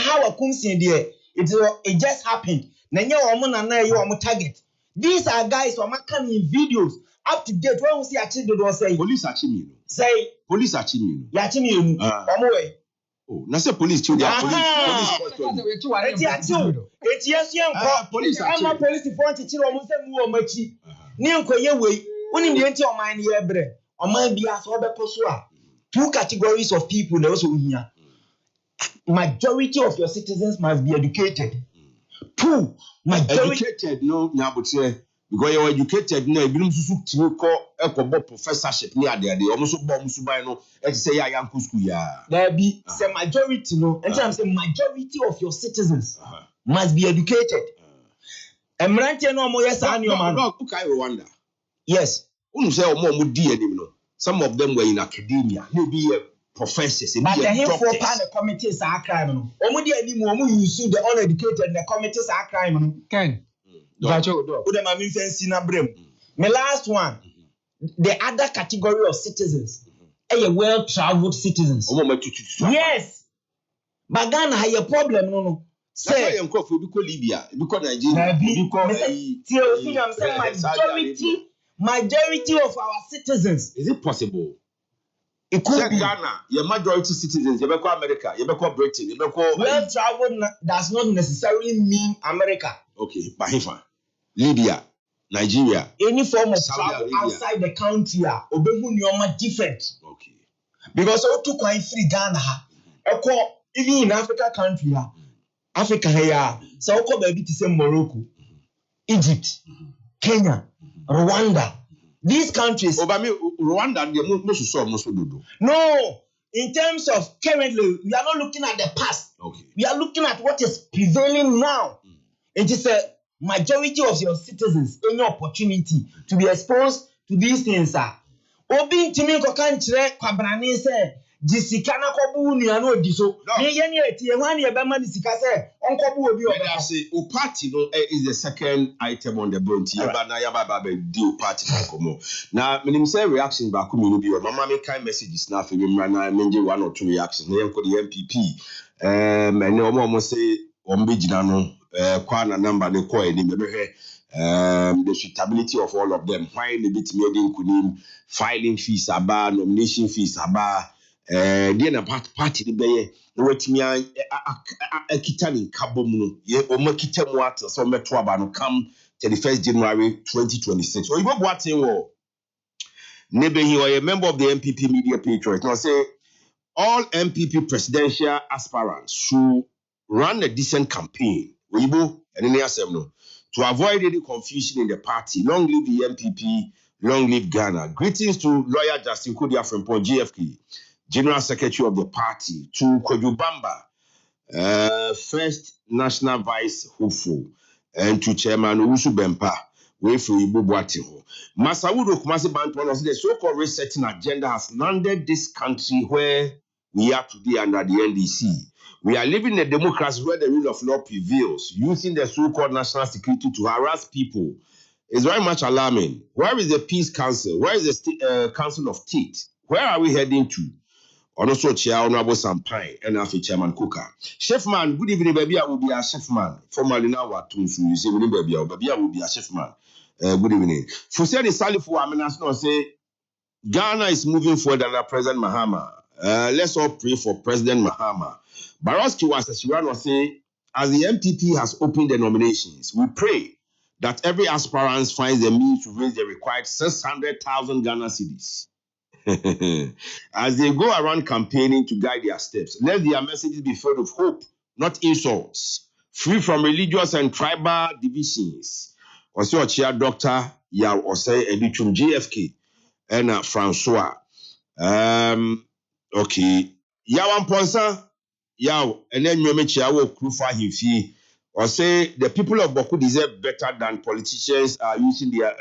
how a kumsi there, it just happened. Nanya woman na you am target. These are guys who are coming in videos up to date. When we see actually they say police actually say police actually ya actually way. Oh, na say police too. Police it's yes police for to chiro mo say mu o machi. Ni nkoye we woni de enti o man ye bre. O man bia so obeko so a two categories of people na also hia. Majority of your citizens must be educated. Two, majority educated no nyabotre because you educated no ebirum susu timi ko ekobo professorship ni ade almost bo musuban no e say ya yanku school ya there be say majority no and I'm saying majority of your citizens must be educated. Emrante no mo yes ani o man no kai Rwanda yes unu say o mo di anim no some of them were in academia maybe professors but the him for pan the committees are crime no omo di anim omo use the uneducated the committees are crime no Ken my last one, the other category of citizens, well-traveled citizens. Yes, but Ghana has a problem. No. Say, Libya, because Nigeria, majority of our citizens. Is it possible? It could be Ghana. Your majority citizens, you go America, you go Britain, you go. Well-traveled does not necessarily mean America. Okay, but Libya, Nigeria, any form of travel outside the country, different. Okay. Because all too quite free Ghana, even in Africa country, Africa here, so baby to say Morocco, Egypt, Kenya, Rwanda, these countries. Rwanda, no, in terms of currently, we are not looking at the past. Okay. We are looking at what is prevailing now. It is a majority of your citizens any opportunity to be exposed to these things obi ntimi nkoka nkyere kwabrane se jisika na kobu nua na odiso ni ye ni etie hwan ye be ma ni sika se onkobu obi obi say o party no is the second item on the bounty ba na ya ba deal party komo na minim say reaction ba ko mi bi o mama me kind messages na fe bi mra na menje one or two reactions na yenko the MPP and omo say ombe gina no Kwana number ne ko eni mebehwe the suitability of all of them why the bit me kunim filing fees aba nomination fees aba dey na party de beye no wetimi akita ni kabom no ye o makita mu at so meto aba no come 31st January 2026 o ibo boaten wo nebehi or a member of the MPP media patriot now say all MPP presidential aspirants should run a decent campaign to avoid any confusion in the party. Long live the MPP, long live Ghana. Greetings to lawyer Justin Kodia from GFK, General Secretary of the party, to Kojubamba, First National Vice Hopeful, and to Chairman Usu Bempa, Wefu Ibu Boatiho. Masawudo Kumasi Bantuan said the so-called resetting agenda has landed this country where we are today under the NDC. We are living in a democracy where the rule of law prevails, using the so-called national security to harass people. It's very much alarming. Where is the Peace Council? Where is the Council of State? Where are we heading to? Also, Chair Honorable Sampine and Afi Chairman Kuka. Chefman, good evening, baby. I will be a chefman. Formerly now, what to you say, baby, I will be a chefman. Good evening. For saying the Salifu, I mean, say Ghana is moving forward under President Mahama. Let's all pray for President Mahama. Baroski was say, as the MPP has opened the nominations, we pray that every aspirant finds the means to raise the required 600,000 Ghana cedis. As they go around campaigning to guide their steps, let their messages be filled with hope, not insults, free from religious and tribal divisions. Also, Chair Dr. Yaw Osei Edichum GFK and Francois. Okay. Yawan Ponsa. Yaw, and then you mention our Krufa Hifi, or say the people of Boku deserve better than politicians are using their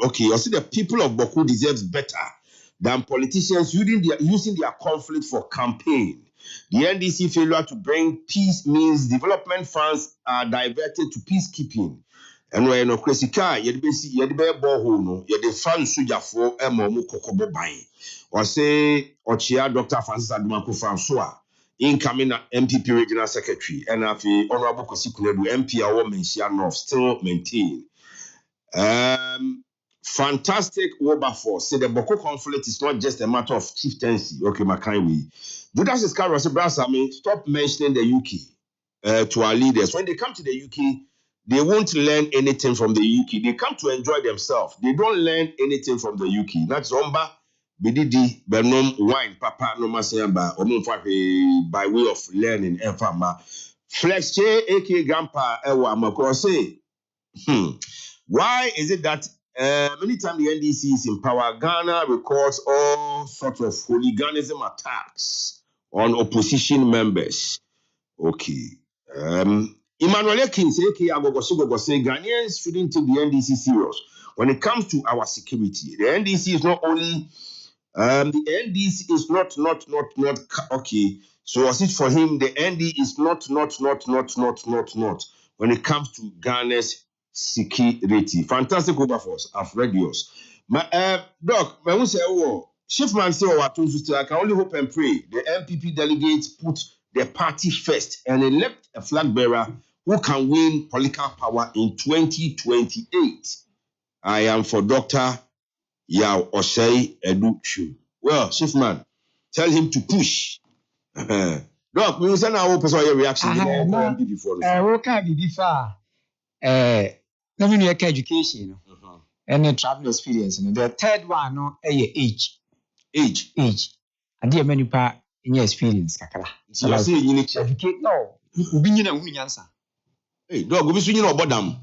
or say the people of Boku deserves better than politicians using their conflict for campaign. The NDC failure to bring peace means development funds are diverted to peacekeeping. And when no crazy car, you'd be borehole, no, you'd the fan suja for a momu kokobo buying. Or say, or chia Dr. Francis Adumako Francois, incoming MPP Regional Secretary, and Honorable Kosikunedu MP woman North still maintain. Fantastic Wilberforce say the Boko conflict is not just a matter of chieftaincy. Okay, Makaiwi. Judas Iscariot said, stop mentioning the UK to our leaders. When they come to the UK, they won't learn anything from the UK. They come to enjoy themselves. They don't learn anything from the UK. That's Omba, Bididi, Benom, Wine, Papa, no Masayamba, by way of learning. Flex Che, aka Grandpa, Ewa, Mako say, why is it that many times the NDC is in power, Ghana records all sorts of hooliganism attacks on opposition members? Okay. Emmanuel King say, Ghanaians shouldn't take the NDC serious when it comes to our security. The NDC is not only, the NDC is not okay. So was it for him? The ND is not when it comes to Ghana's security. Fantastic Wilberforce. I've read yours. Doc, when we say, Shiftman say, I can only hope and pray the MPP delegates put the party first and elect a flag bearer who can win political power in 2028. I am for Dr. Yao Osei Edu. Well, Shiftman, tell him to push. Doc, we will send our personal reaction to the MPP before. Let me know education and the travel experience. The third one, no, age. And the many part in your experience, Kakala. So I say you need to educate. No, you be in a winning answer. Hey, dog, we be swinging about them.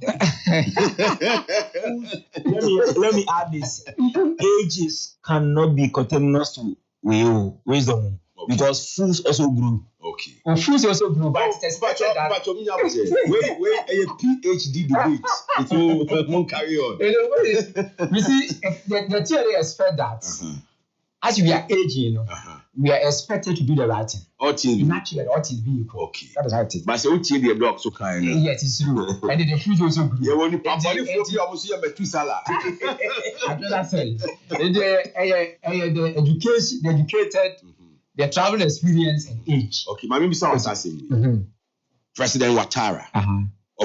Let me add this. Ages cannot be contaminous to wisdom because fools also grew. Okay. And fools also grew, but it's expected that. But wait, a PhD debate. It will carry on. You see, the theory expect that as we are aging, we are expected to do the right thing. Naturally, all things being equal. Okay. That is how it is. But say what the dog so kind. Yes, it's true. And the fools also grew. You want to pop money for you almost see a metusala. I do that say. The education, the educated, the travel experience and age. Okay, my name is President Ouattara of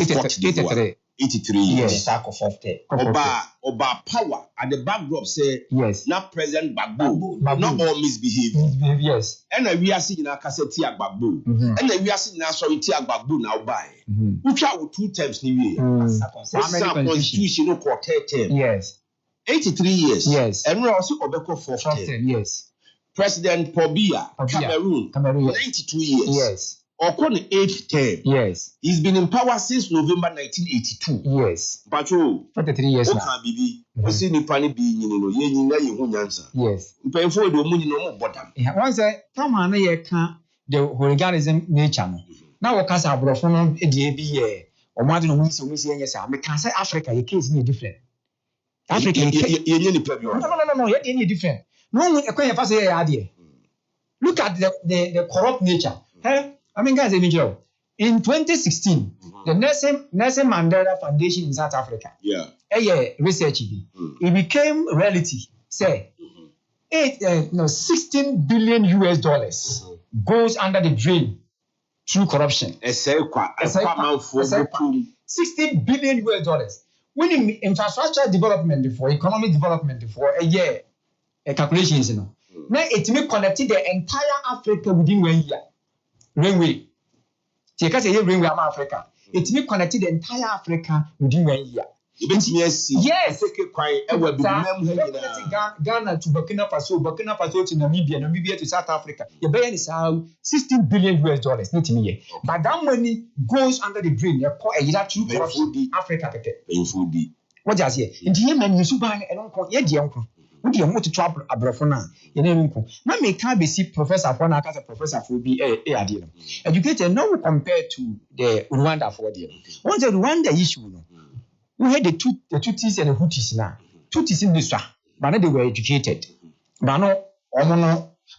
Cote d'Ivoire. 83 years. Oba power at the backdrop say yes. Not President Gbagbo. Not all misbehave. Yes. And we are seeing a cassette Gbagbo. And we are seeing a sorry Gbagbo now by. We travel 2 times new year. Constitutional quarter term. Yes. 83 years. Yes. And we also Obeko 4th term. Yes. President Pobia, Cameroon, 92 years. Yes. Okon 8th term. Yes. He's been in power since November 1982. Yes. But 43 years now. We see Nipani being yes. Once come the hooliganism nature. Now we can say Abrofon EDB or more than we say yes. I can say Africa, your case is different. Africa, no, you're different. No, look at the corrupt nature. I mean, guys, in 2016, the Nelson Mandela Foundation in South Africa, research it became reality. Say, 16 billion US dollars goes under the drain through corruption. 16 billion US dollars. When infrastructure development for economic development for a year, calculations, now it may connect the entire Africa within 1 year. Railway. Take us a year railway Africa. It may connect the entire Africa within 1 year. Yes. Ghana to Burkina Faso to Namibia to South Africa. The billion is 16 billion US dollars. But that money goes under the drain. You call a year to Africa. What does he? In the Yemen, you should buy an uncle. Would you want to travel Abrafona? Now, may can be see Professor Fona as a professor for be a deal. Educated now compared to the Rwanda for deal. Once the Rwanda issue, we had the Tutsis and the Hutus now. Tutsis in this one, but they were educated. But no,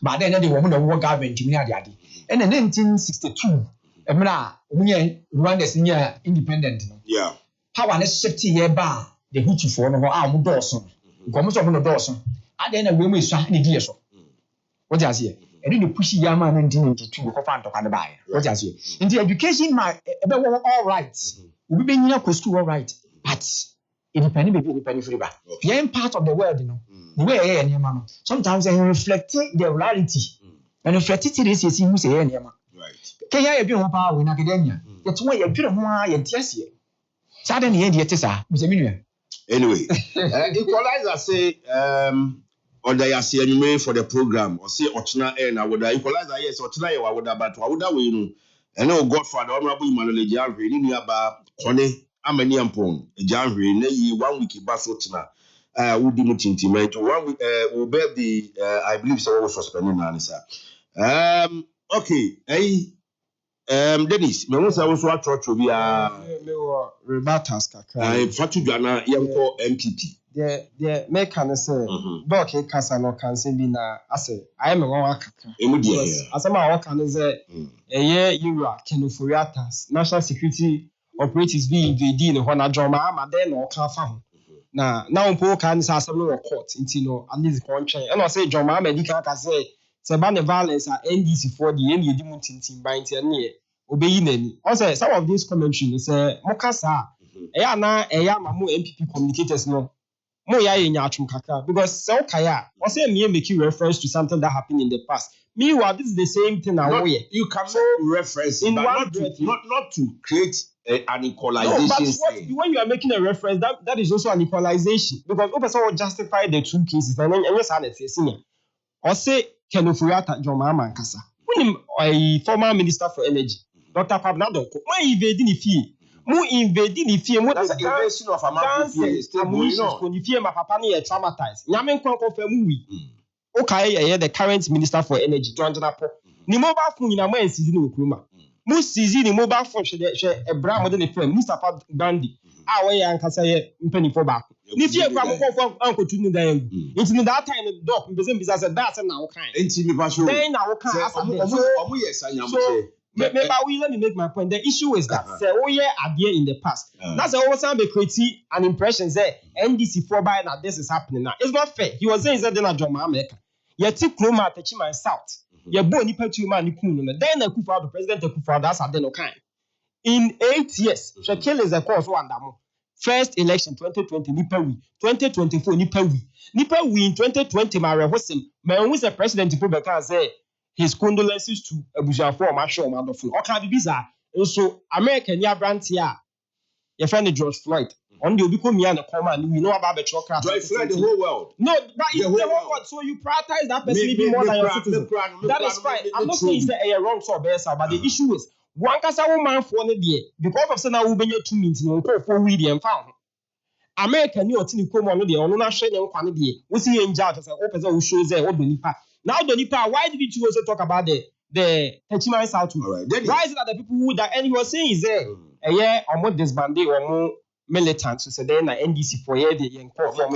but then the woman of war government in Yadi. And in 1962, Rwanda is near independent. Yeah. power ne shift ye ba the hutu for no a mo dɔɔso nkomo so mo dɔɔso ade na we mu isua ne die so what you say e dey push ya ma 1992 ko fa ntɔka ne ba ye what you say into education ma e be all right obi be nyina ko school all right but it depend free ba yeah part of the world you know the way e nyama no sometimes I reflect the reality and reflect it this is who say nyama right can ya be ho pa we na kedanya yet one ya dwere ho a ye ntiase sada ne ye de te sa me se minua anyway equalizer say order ya say anyway for the program or say ochina na woda equalizer yes ochina ye wa woda but wa woda we no and no godfather honorable Emmanuel Janhwe ni nuaba kone amani ampon Janhwe na yi 1 week ba so ochina wudi mu tintimento 1 week will be the I believe so was suspended na sir okay Dennis me won say wo so atro bi me wo rebatas kakra fatu dwana yenko MPP the make can say doc kasa no kan say bi na ase I me won akaka emu die asema wo kan say eye yura kenoforiatas national security operatives be invade no ho na joma ama den no ka fa ho na unpo kan say asem no court nti no at least kon twen e no say joma medical ka say ba ne violence a NDC for the any edi mu tintin ban ti ne obeyi nani on say some of these commentary say mokasa eya na eya mamu MPP communicators no mo ya nya atwum kaka because so kaya o say me make reference to something that happened in the past meanwhile this is the same thing now you can make reference in but not to create an equalization. No, but when you are making a reference that is also an equalization because person will justify the two cases and yes and it's senior or say Kenofuriata Joma Mankasa when a former minister for energy Dr. Pabnadoko when invading the fee mu invading the fee that's an invasion of a man fee my papa ni traumatized nyame nkon confirm we okay the current minister for energy John Janapo ni mobile phone na man sizi no kuruma mu sizi ni mobile phone hwe ebra mo de ne frame Mustapha Gandhi a we yankasa ye mpanifo ba ni fie kwa mo konfo ankotu ni dan egu nti ni that time the doc mbeze mbisa say that na wo kan nti mi pa so then na wo kan asa omo yes anyam say let me make my point. The issue is that say oh yeah idea in the past. That's always be creating an impression say NDC for by now this is happening now. It's not fair. He was saying that then John America. You take Kroma Techima and South. You born ni petu man ni kunu. Then the Kufa the president the Kufa that's at then okay. In 8 years, Shakil is a course one damo. First election 2020 nipa wi 2024 nipa wi in 2020 Mare Hosem. Man who is the president to be say his condolences to Abuja for Marshall Madofun. Okay, Biza. So American ya brand here. Your friend George Floyd. On the Obiko Mia and Command, we know about the truck. George Floyd, the whole world. No, but the whole world. So you prioritize that person even more than your citizen. That is fine. I'm not saying it's a wrong so best, but the issue is one kasa woman for the day because of saying I will be 2 minutes no for we and found. American you otini ko mo no de ono na hwe ne nkwane de wo si ye nja to say o pese wo show say o do nipa now do nipa why did you also talk about the Techima South right. Why is it that the people who that and he was saying is there yeah omo disbanded omo militants so say then na NDC for yeah the enko form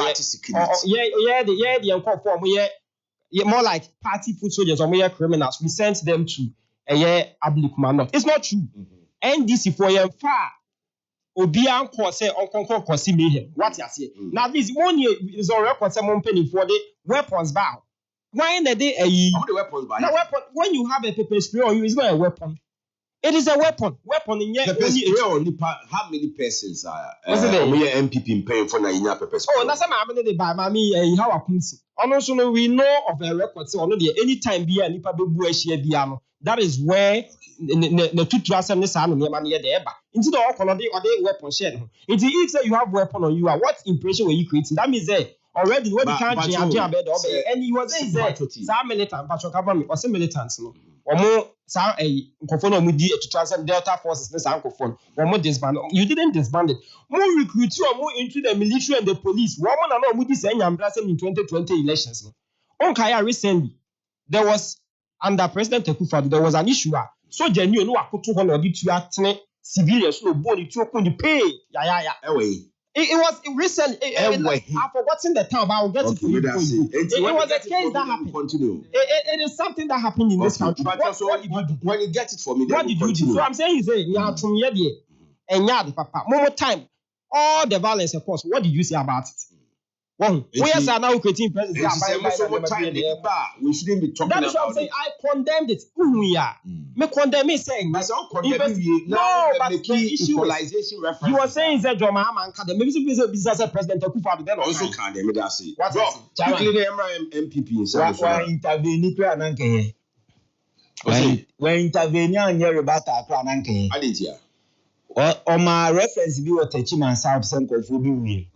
yeah the enko form yeah more like party foot soldiers omo yeah criminals we sent them to yeah Ablikuma North. It's not true. NDC for yeah far obi anko say onkonko kosi mehem what you say now this one is on record say mon penny for the weapons bow why na dey the weapons bow now weapon when you have a pepper spray on you is not a weapon it is a weapon in here pepper spray on how many persons are MPP paying for na inya pepper spray oh na say ma me dey buy ma me how akunsi ono so no we know of a record say ono dey anytime bia nipa bebu ahia bia no that is where the tutu asem ne sa no ne ma ne dey eba into the all weapon share no into if say you have weapon on you what impression were you creating that means that already when you can't change and you was saying that some militant patrol cover me or some militants no omo sa nkofo no mudi tutu asem Delta forces ne sa nkofo omo disband you didn't disband it more recruit you more into the military and the police omo na no mudi say nyambra sem in 2020 elections no on kaya recently there was under President Akufo there was an issue so genuine no akoto ho na odi tu atene civilians no born to open the pay it was recent I've forgotten the time but I'll get it for you. It was a case that happened. It is something that happened in this country. When you get it for me, what did you do? So I'm saying you say you have from here and yeah the papa more time all the violence, of course. What did you say about it? One, we are now creating president. We shouldn't be talking about it. That is what I'm saying. I condemned it. Me condemn it saying. No, but the equalization reference. You are saying that John Mahama and maybe business president Akufo-Addo then also condemn it. I say. What? Quickly, the MPP. Why intervene? When intervene on your rebata, I did here. On my reference, be what teaching and South Central for me.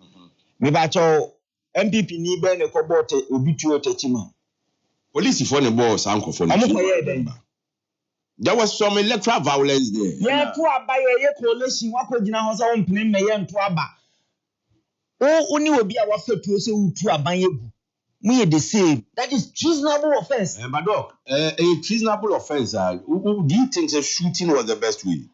Me bacho MPP ni be ne kobote obitu otechima. Police for the boss uncle for the there was some electoral violence there. Yeah, to abaye ye coalition wa kogina ho sa ompene me ye nto aba. O oni obi a wa fatu se utu aban yegu. We are the same. That is treasonable offense. But doc, a treasonable offense. Do you think the shooting was the best way?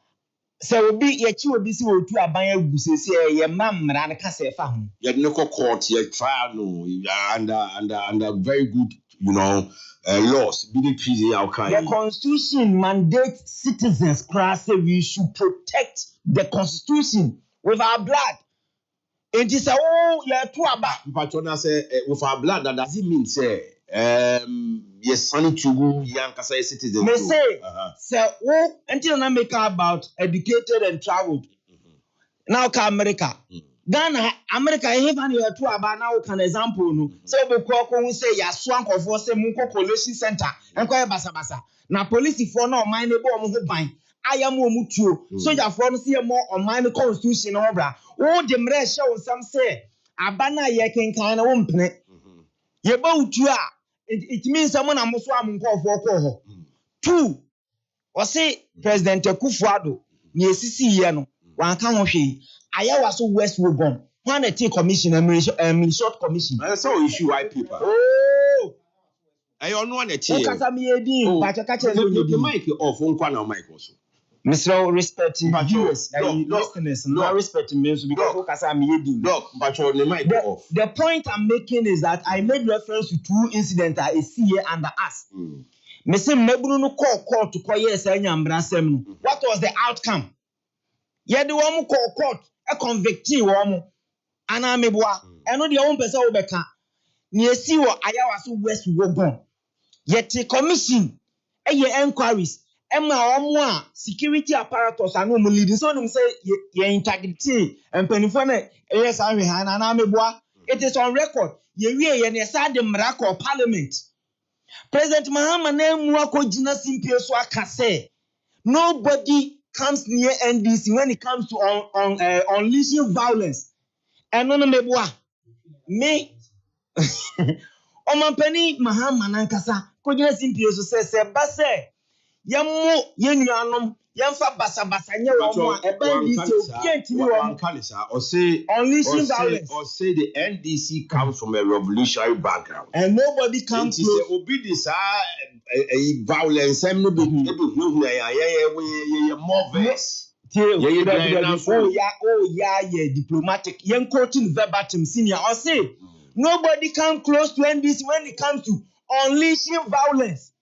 So obi si utu aban yegu se ye mamra ne kase fa ho. You no court, you trial no under very good, laws. The Constitution mandates citizens say we should protect the Constitution with our blood. It is but when I say with our blood, that doesn't mean say yes, sunny to young citizens. May say until I make about educated and traveled. Now America. Ghana, America, even you to about now can example no. So we call say ya swank of us munko collation center and kwaya basa. Na police for no mind ebo omo ban. Aya mo mutuo. So ya for no see more on mind constitution obra. O de mre show some say abana ye kenkan na wo mpene. Ye ba utu a it means someone amoso amunko for ko ho. 2 o say President Akufo-Addo ni esisi ye no wan ka ho hwe. Ayawa so West Wogon. When they take commission and short commission. That's all issue white people. Oh, I don't know the tea. The mic off on mic also. Mr. Respecting viewers and listeners, not respecting me because I'm eating. Look, but the mic off. The point I'm making is that I made reference to 2 incidents that I see here under us. Mr. Mebruno call to call yes, what was the outcome? Yet the woman call court. A convictee woman, and I'm a boy. I know the own person will become near see what I was West Wogon. Yet the commission, a year enquiries, Emma security apparatus, and no leading. So them say your integrity and penifone, yes, I'm behind, and I'm a boy. It is on record. Ye and yes, the miracle parliament. President Mahama name Mwako Jina Simpio Swaka say nobody comes near NDC when it comes to unleashing violence. And no meboa me Omanpani Mahama nankasa kogina simpio so say base yammo yenuanom yamfa basa nye wo a NDC obiantimi wo kanisa or say unleashing violence or say the NDC comes from a revolutionary background and nobody comes to obedience violence more verse. Diplomatic. Young quoting verbatim senior. I say nobody come close to NDC when it comes to unleashing violence.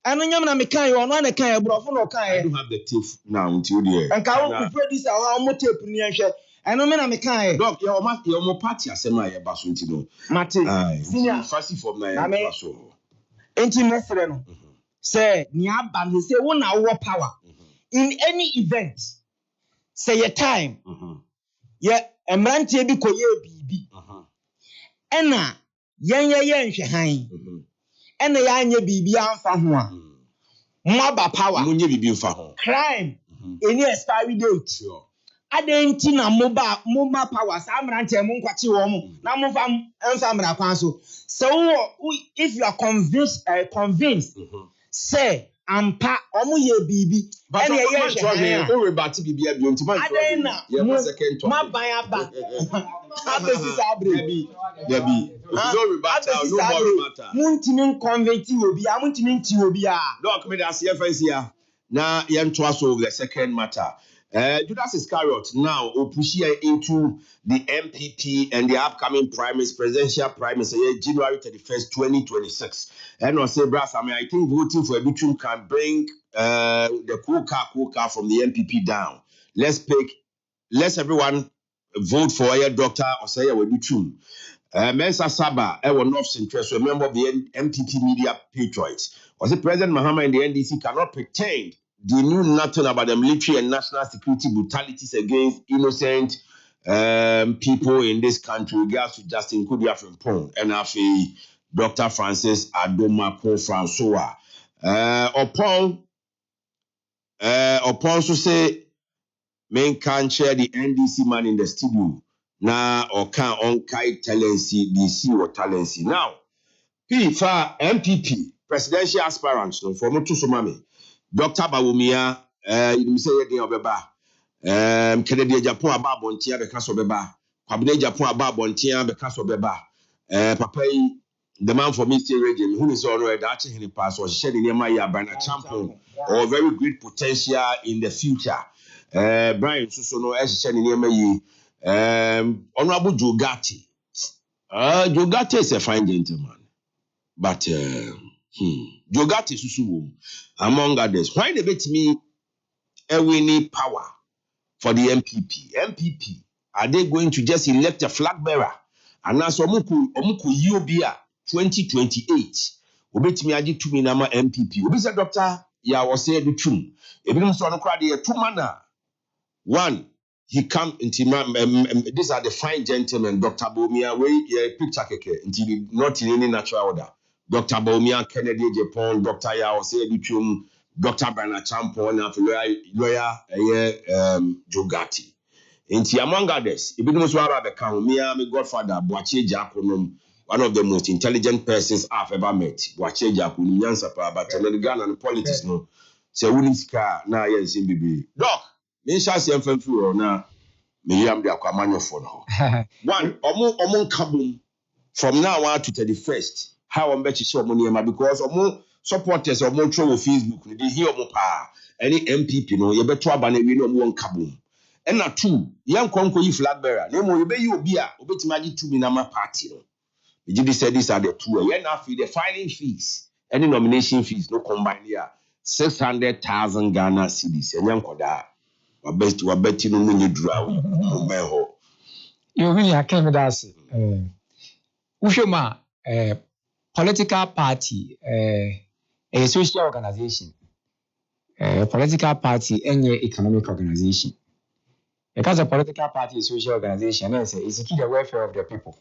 And when you're not kind, you're not a kind of bro. I don't have the teeth now until the and can produce our own tape near share. And no man, I'm a kind. Doc, your more party as a my basuntino. Mate, senior, fasting for my so. Intimate friend. Say, Niabam, he say, one hour power. In any event, say a time. Yeah, a man to be koye bibi. Ena, yan shahain. Ena yan bibi an fahua. Maba power. Munye bibi fahua. Crime. Any expiry date. Adenti na moba power. Samrante munkwachi womu. Na mufam ensamra kwanso. So if you are convinced. Say, ampa omu ye bibi. But ye o rebati bibi abi ontima. Adena. Ma bayaba. Abesi sabre. Debi. No rebata, no more rebata. Muntimi convert obi, muntimi nti obi a. Look, me da CFS here. Now, yam twas over the second matter. Judas Iscariot now push into the MPP and the upcoming presidential primaries January 31st, 2026. And I say, brass, I think voting for a Bichum can bring the cool car from the MPP down. Let's everyone vote for a doctor or say we do too. Mensa Saba, North Central, so member of the MPP Media Patriots. Was the President Mahama and the NDC cannot pretend they knew nothing about the military and national security brutalities against innocent people in this country, regards to Justin Kudia from Pong, and Dr. Francis Adomako Francois. Upon so say, men can't share the NDC man in the studio. Now, or can on Kai Talency, DC or Talency. Now, P for MPP, presidential aspirants, no, for Motu Somami, Dr. Bawumia, you say anything of Beba, Kennedy Japan about Bontia, because of Beba, Cabinet Japan about Bontia, because of Beba, Papa, the man for Mr. Regime, who is already actually in the past, was shedding near my Yabana champion, or very great potential in the future. Brian Susono, as shedding near my Honorable Jogati. Jogati is a fine gentleman. But Jogati Susu, among others, why they bet me a winning power for the MPP? MPP, are they going to just elect a flag bearer? And now, so Omuku Yobia 2028. Obet me aji to me nama MPP. Obisa doctor, ya was say the truth. If you don't crowd here, two manner. One, he come into these are the fine gentlemen, Dr. Bomia, where picture keke, until not in any natural order. Dr. Bomia, Kennedy Japan, Dr. Yao say between Dr. Bernard Champon and lawyer Jogati. Inti among others, if you know what I become, my godfather, Boache Japonum, one of the most intelligent persons I've ever met. Boache Japonum, Yansapa, but in Ghana and politics, no. So, Winniska, now, yes, in BB. Doc, me shall see him from now. Me am the Aquaman for now. One, Omo Kabum, from now on to 31st. How I'm bet you show money, because Omo supporters of Montreal Facebook, they hear Omo pa. Any MPP, no, you better abandon we no one Kabum. And now two, young Conco flag bearer. No more, you be you be a, obey to magic to me na my party. The GD said these are the two. You're now for the filing fees, any nomination fees, no combine here. 600,000 Ghana cedis. And young Koda, or best to a betting no money draw. You really can't with us. Ushoma, political party, a social organization, political party, any economic organization. Because a political party is a social organization, it's to keep the welfare of the people.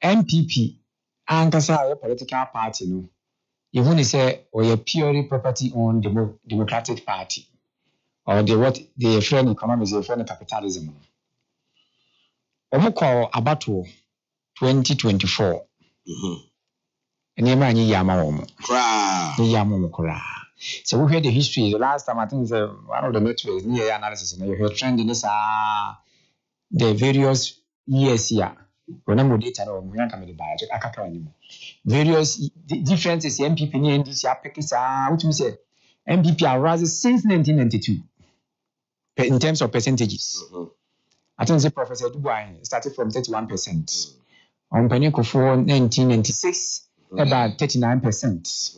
MPP, and a political party, no. You want to say, or a purely property owned democratic party, or the friend economics, the friend capitalism. Omoko Abato 2024. And you man, Yamamomo. So we heard the history. The last time I think one of the metrics near analysis, and you heard trending is the various years here. When I'm data or various differences, MPP and NDC, which we say MPP are rising since 1992 in terms of percentages. I think the Professor Dubois started from 31%. On Penny for 1996, about 39%.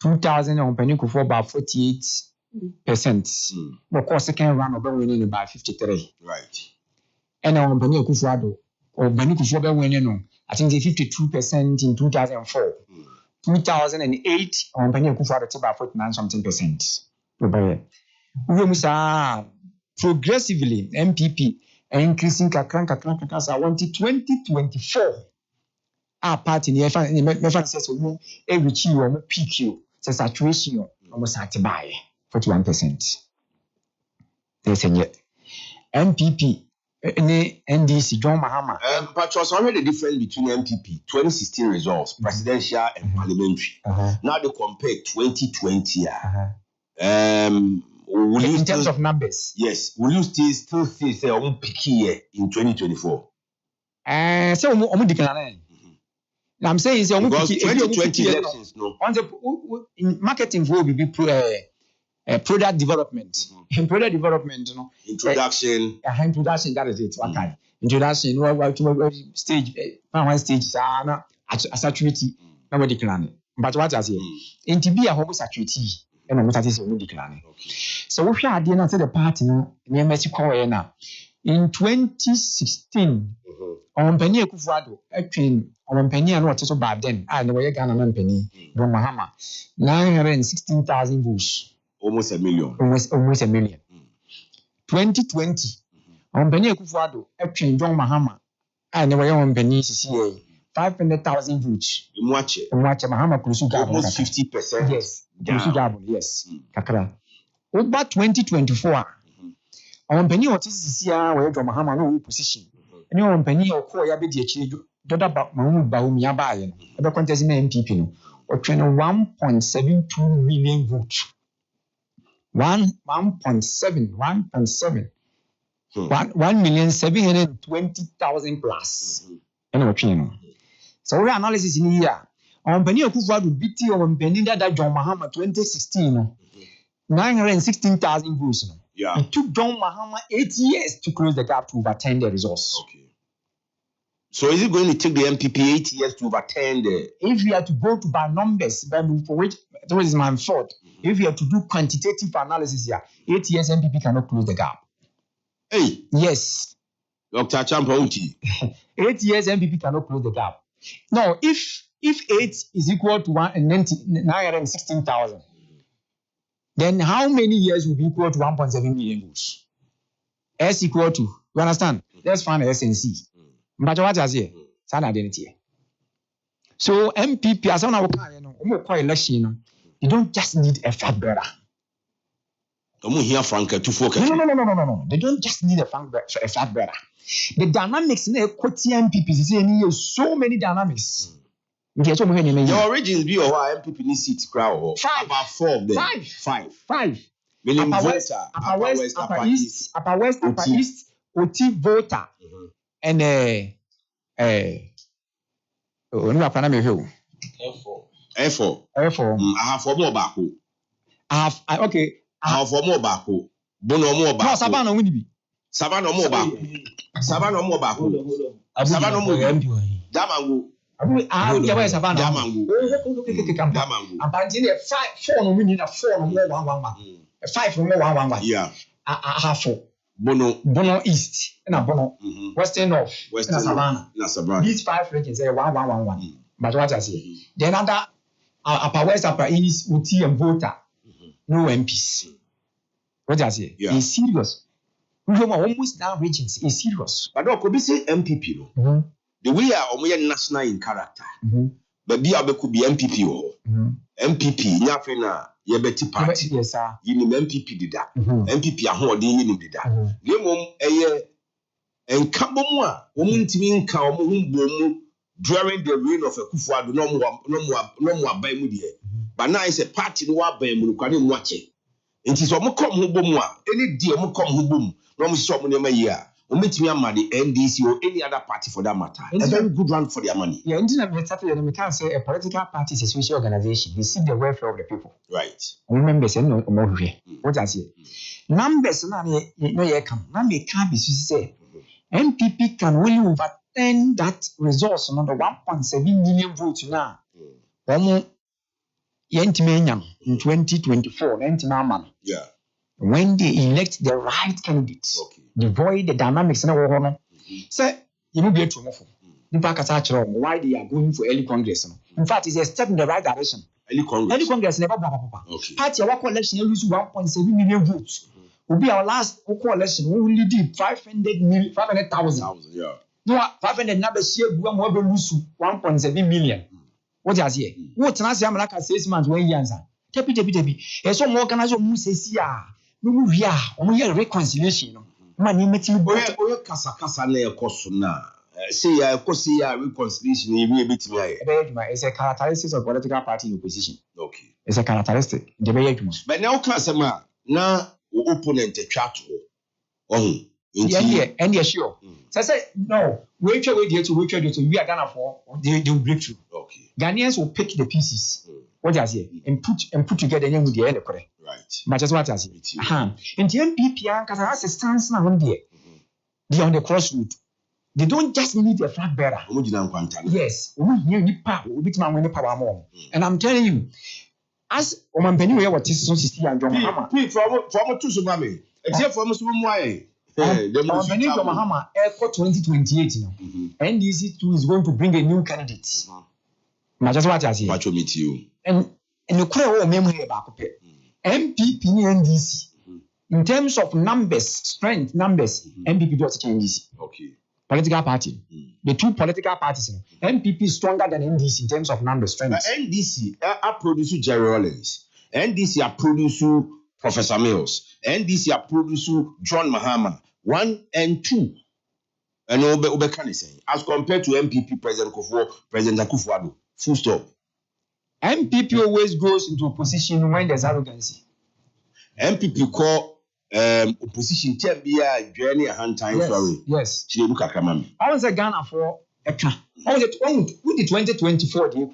2000 on Penny for about 48%. Of course, second round of winning about 53. Right. And on Penny Kufado or Penny Kufoba winning, I think the 52% in 2004. 2008 on Penny Kufado about 49 something percent. Progressively, MPP increasing kakran I want 2024. Our party near says every chew PQ says saturation almost at by 41%. There's a yet MPP NDC John Mahama. But was already the difference between MPP 2016 results, presidential and parliamentary. Now they compare 2020. In terms of numbers, yes. Will you still say PQ in 2024? So decline. I'm saying it's because 2020 elections, no. On the in marketing will be product development. In product development, you know. Introduction. Introduction, that is it. What kind? Introduction, what stage, one stage, a saturity, nobody decline. But what I say, in to be a homo saturity, ɛna ɔmo start sɛ ɔmo declare so wohwɛ adeɛ na sɛ the party no nneɛma si kɔɔɛ na in 2016 ɔmpanyin Akufo-Addo atwɛn ɔmpanyin a na ɔte so Baaden a na wɔyɛ Ghana mpanyin John Mahama 916,000 votes almost a million 2020 ɔmpanyin Akufo-Addo atwɛn John Mahama a na wɔyɛ ɔmpanyin sisi 500,000 votes Mwache Mahama kurusu gap almost 50%. yes kurusu gap yes kakra over 2024 ɔmpanyin ɔte sisi a wɔyɛ John Mahama no position any ɔmpanyin ɔkɔ ya be di akyi doda Bohobio abaye no ebe contest na MPP no ɔtwɛn 1.72 million votes 1,720,000 plus ɛna ɔtwɛn no so we analysis in here ɔmpanyin Akufo-Addo biti ɔmpanyin dada John Mahama 2016 no 916,000 votes no. Yeah. It took John Mahama 8 years to close the gap to overturn the results. Okay. So is it going to take the MPP 8 years to overturn the... If we are to go to by numbers, for which that is my fault. If we are to do quantitative analysis here, 8 years MPP cannot close the gap. Hey. Yes. Dr. Champauti. 8 years MPP cannot close the gap. No, if 8 is equal to 916,000, then how many years will be equal to 1.7 million votes? S equal to, you understand? Let's find SNC. But what I say, sana identity. So MPP, as I know, election, you don't just need a fat bearer. Here, Frank, to focus. No. They don't just need a fat bearer. The dynamics in a quote MPP is so many dynamics. Your origins be or MPP need seats crowd. About 4 of them. Five. Meaning Upper voter, Upper East, OT voter, and F4. I have 4 more back. I have 4 more back. Bono more back. No, Sabano Winnie. Sabano more back. Sabano more back. Sabano more Damango. Damango. I'm banting 4 no winning a 4 no more 1. 5 no more 1. Yeah. I have 4. Bono East and a Bono Western North, Western Savannah. These 5 regions say 1. But what I say, then other Upper West, Upper East, UT and voter, no MPs. What I say, is serious. We have almost now regions is serious. But no, could be say MPP. The way are national in character. But be able to be MPP or MPP, Yafena, Yabeti Party. Yes, sir. You need MPP did that. MPP are holding you did that. Game a year and Kabomwa, woman to me in Kaum during the reign of Akufo-Addo, no more by Mudia. But now it's a party no one by Munukan watch it. And it's almost come who boom, any dear who come who boom, no more shop in a year. Meet me the NDC or any other party for that matter. It's a very good run for their money. Yeah, we can't say a political party is a social organization. We seek the welfare of the people. Right. Members and no more here. What I say? Numbers no come. Number can't be say. MPP can only overturn that resource on the 1.7 million votes now. In 2024, yeah. When they elect the right candidates, devoid the dynamics in our say you will be a trumful. Why they are going for early Congress. In fact, it's a step in the right direction. Early Congress never party our coalition lose 1.7 million votes. Will be our last coalition. We only did 500,000. Yeah. No, 500 numbers here. We will lose 1.7 million. What is here? What I say? I'm like a 6 months. 1 year. Tepi. And so more can I say, we are reconciliation. Money meeting. Kasa na kosuna. Say reconciliation. It's a characteristic of political party in opposition. Okay. It's a characteristic. But now, Kasama, now opponent chat. Oh, and yes, sure. So I said, no, we are Ghana for they will break through. Okay. Ghanaians will pick the pieces. What I say and put together and with the end correct. Right. But just what I say. In the MPP, because I have a stance now on there. They are on the crossroad. They don't just need a flag bearer. Yes. And I'm telling you, as omampani we what is so 60 and John Mahama from to so mame etie from so mu aye omampani John Mahama for 2028 now NDC too is going to bring a new candidate ma just what I say pacho meet you and the kure wo memu here ba ko pe MPP ni NDC in terms of numbers strength numbers MPP do NDC okay political party the two political parties MPP is stronger than NDC in terms of numbers strength NDC I produce Jerry Rollins NDC I produce Professor Mills NDC I produce John Mahama 1 and 2 and obe can say as compared to MPP President Akufo-Addo full stop. MPP always goes into opposition when there's arrogancy. MPP call opposition term be a journey a hand time sorry. Yes. Chinedu kakramami. I was a Ghana for a car. I was with the 2024 what do you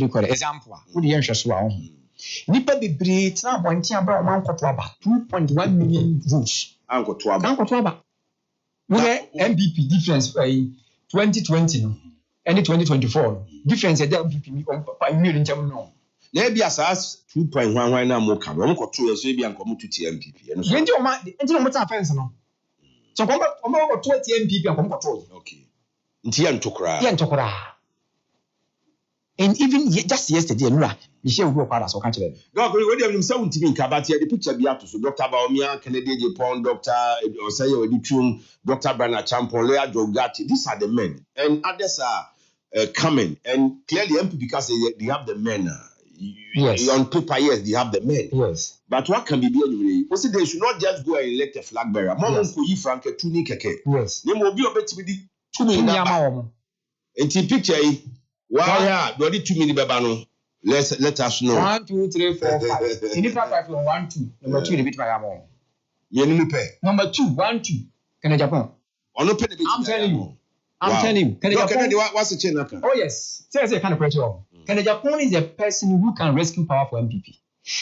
call it? Example. Who the answer so nipa bebre na bonti abra man koto aba 2.1 million votes. Ankoto aba. Where MPP difference 2020 no and 2024 difference there MPP on million term no. Na be as 2.11 na mo ka no koto e so e bia nkomo tuti MPP eno so. Enti o mota fence no. So ko to MPP nkomo koto. Okay. Nti ya ntokora. And even just yesterday, Michelle go para so catch them. No, we dem say untimi nka but the picture be out so Dr. Baomia, Kennedy Japon, Dr. Osaya Odichum, Dr. Brana Champon, Lea Jogati. These are the men, and others are coming. And clearly, MP because they have the men. Yes. On paper, yes, they have the men. Yes. But what can be anyway? Also, they should not just go and elect a flag bearer. Mama ko yi frank tuni keke. Yes. They mo bi obetimi di tuni na. Enti picture yi. Wow, yeah, do it 2 minutes, Babano. Let us know. 1, 2, 3, 4, 5. In the fact, from 1, 2. Number 2, the bit my amount. Number 2, 1, 2. Can I Japan? I'm telling you. Can I Japan? What's the chain? Oh, yes. Say kind of pressure. Can I Japan is a person who can rescue power for MPP.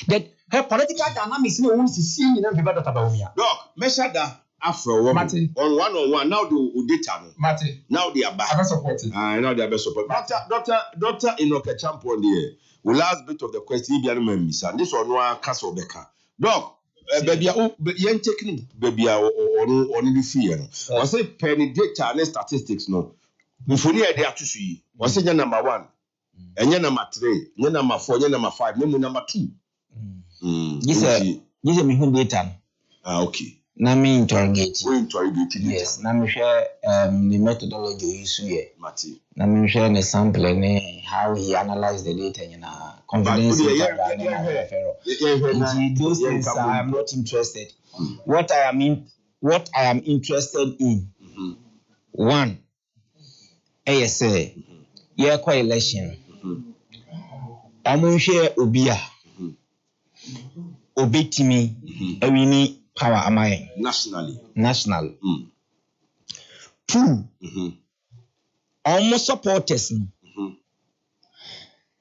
That her political dynamics no one see in every battle about me. Doc, measure that. Afro on one now the data Martin. Now they are back. I'm supporting. Now they are best support. Doctor Inoke Champion there. We last bit of the question be and this one one Castle Becker. Doc, baby yen taking baby on the fear. I say penny data and statistics no. Mufuni e dey atusu. I say number 1. And number 3, number 4, number 5, number 2. This is me who data. Okay. Na me interrogate. We interrogate. Yes, na me share the methodology you use here. Mati. Na me share the sample and how he analyzed the data in a confidence those things I'm not interested. What I am interested in. 1 ASA year election. Amun share obia. Obetimi ewini power am I national 2 almost supporters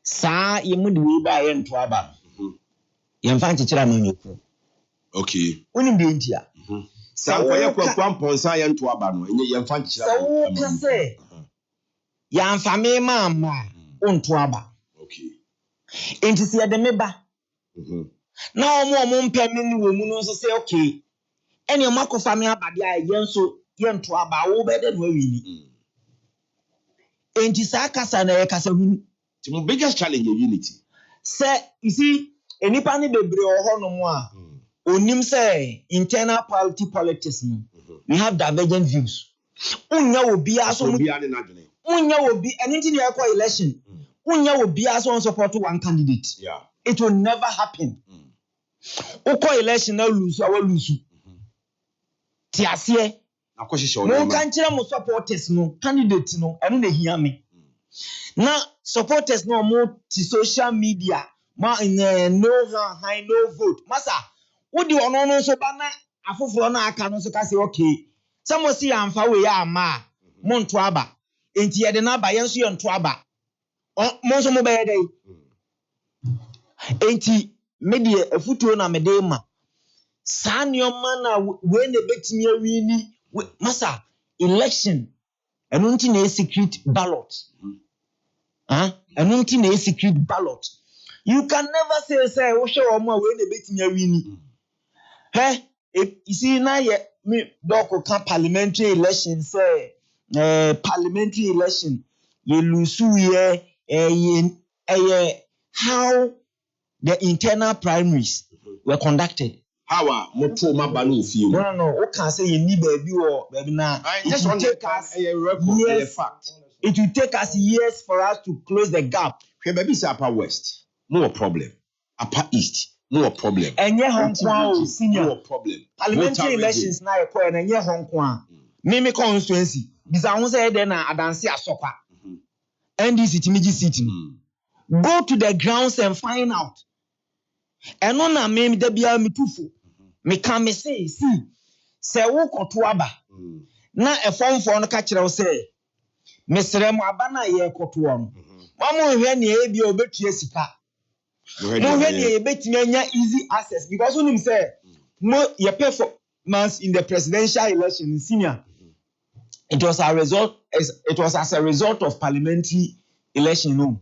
sa yemudi we ba ye nto aba yemfa nchechira manyoku okay oni de ntia sa koye kwampon sa ye nto aba no yemfa nchechira so kase yamfa me mama onto aba okay enti se de meba na omo mpem ni wo mu no so say okay ene makofa me abade a yen so yen to aba wo be de no awini enti sa kasa na ye kasa hu the biggest challenge is unity say you see enipa ni bebre ho no mo a onim say internal party politics no we have divergent views unya obi aso unya obi enti na ekwa election unya obi aso support one candidate yeah it will never happen. Oko election na lose our lose. Ti ase. No kan kire mo supporters no, candidate no, eno na hia me. Na supporters no mo ti social media, ma no high no vote. Masa, wo di ono no so ba na afoforo na aka no so ka say okay. Some say amfa we ya ama, mo nto aba. Enti ye de na aba yen so ye nto aba. Mo so mo be ye dey. Enti media afutuo na medema sanioma na we na betimi awini masa election eno nti na secret ballot and nothing a secret ballot. You can never say, oh, show more when they bet me winning. Hey, you see now, me doc parliamentary election say, parliamentary election, you lose how the internal primaries were conducted. How are moto mabanu feel? No. What can say you need baby or baby now? It will take us years. It will take us years for us to close the gap. Baby say Upper West, more problem. Upper East, more problem. And yeah, Hong Kong senior more problem. Parliamentary elections now are quite and yeah, Hong Kong. Mimi constituency. Because I want to say then I don't see a soccer. NDC Timiji City. Go to the grounds and find out. And on a meme de bia me tufu. Me can me say, see, wo kotoaba. Na e form for no catch you say. Me serem abana ye kotoa no. Mama hwe ne e bia obetua sika. Mo hwe ne e betimi anya easy access because when him say mo ye performance in the presidential election in senior. It was as a result of parliamentary election no.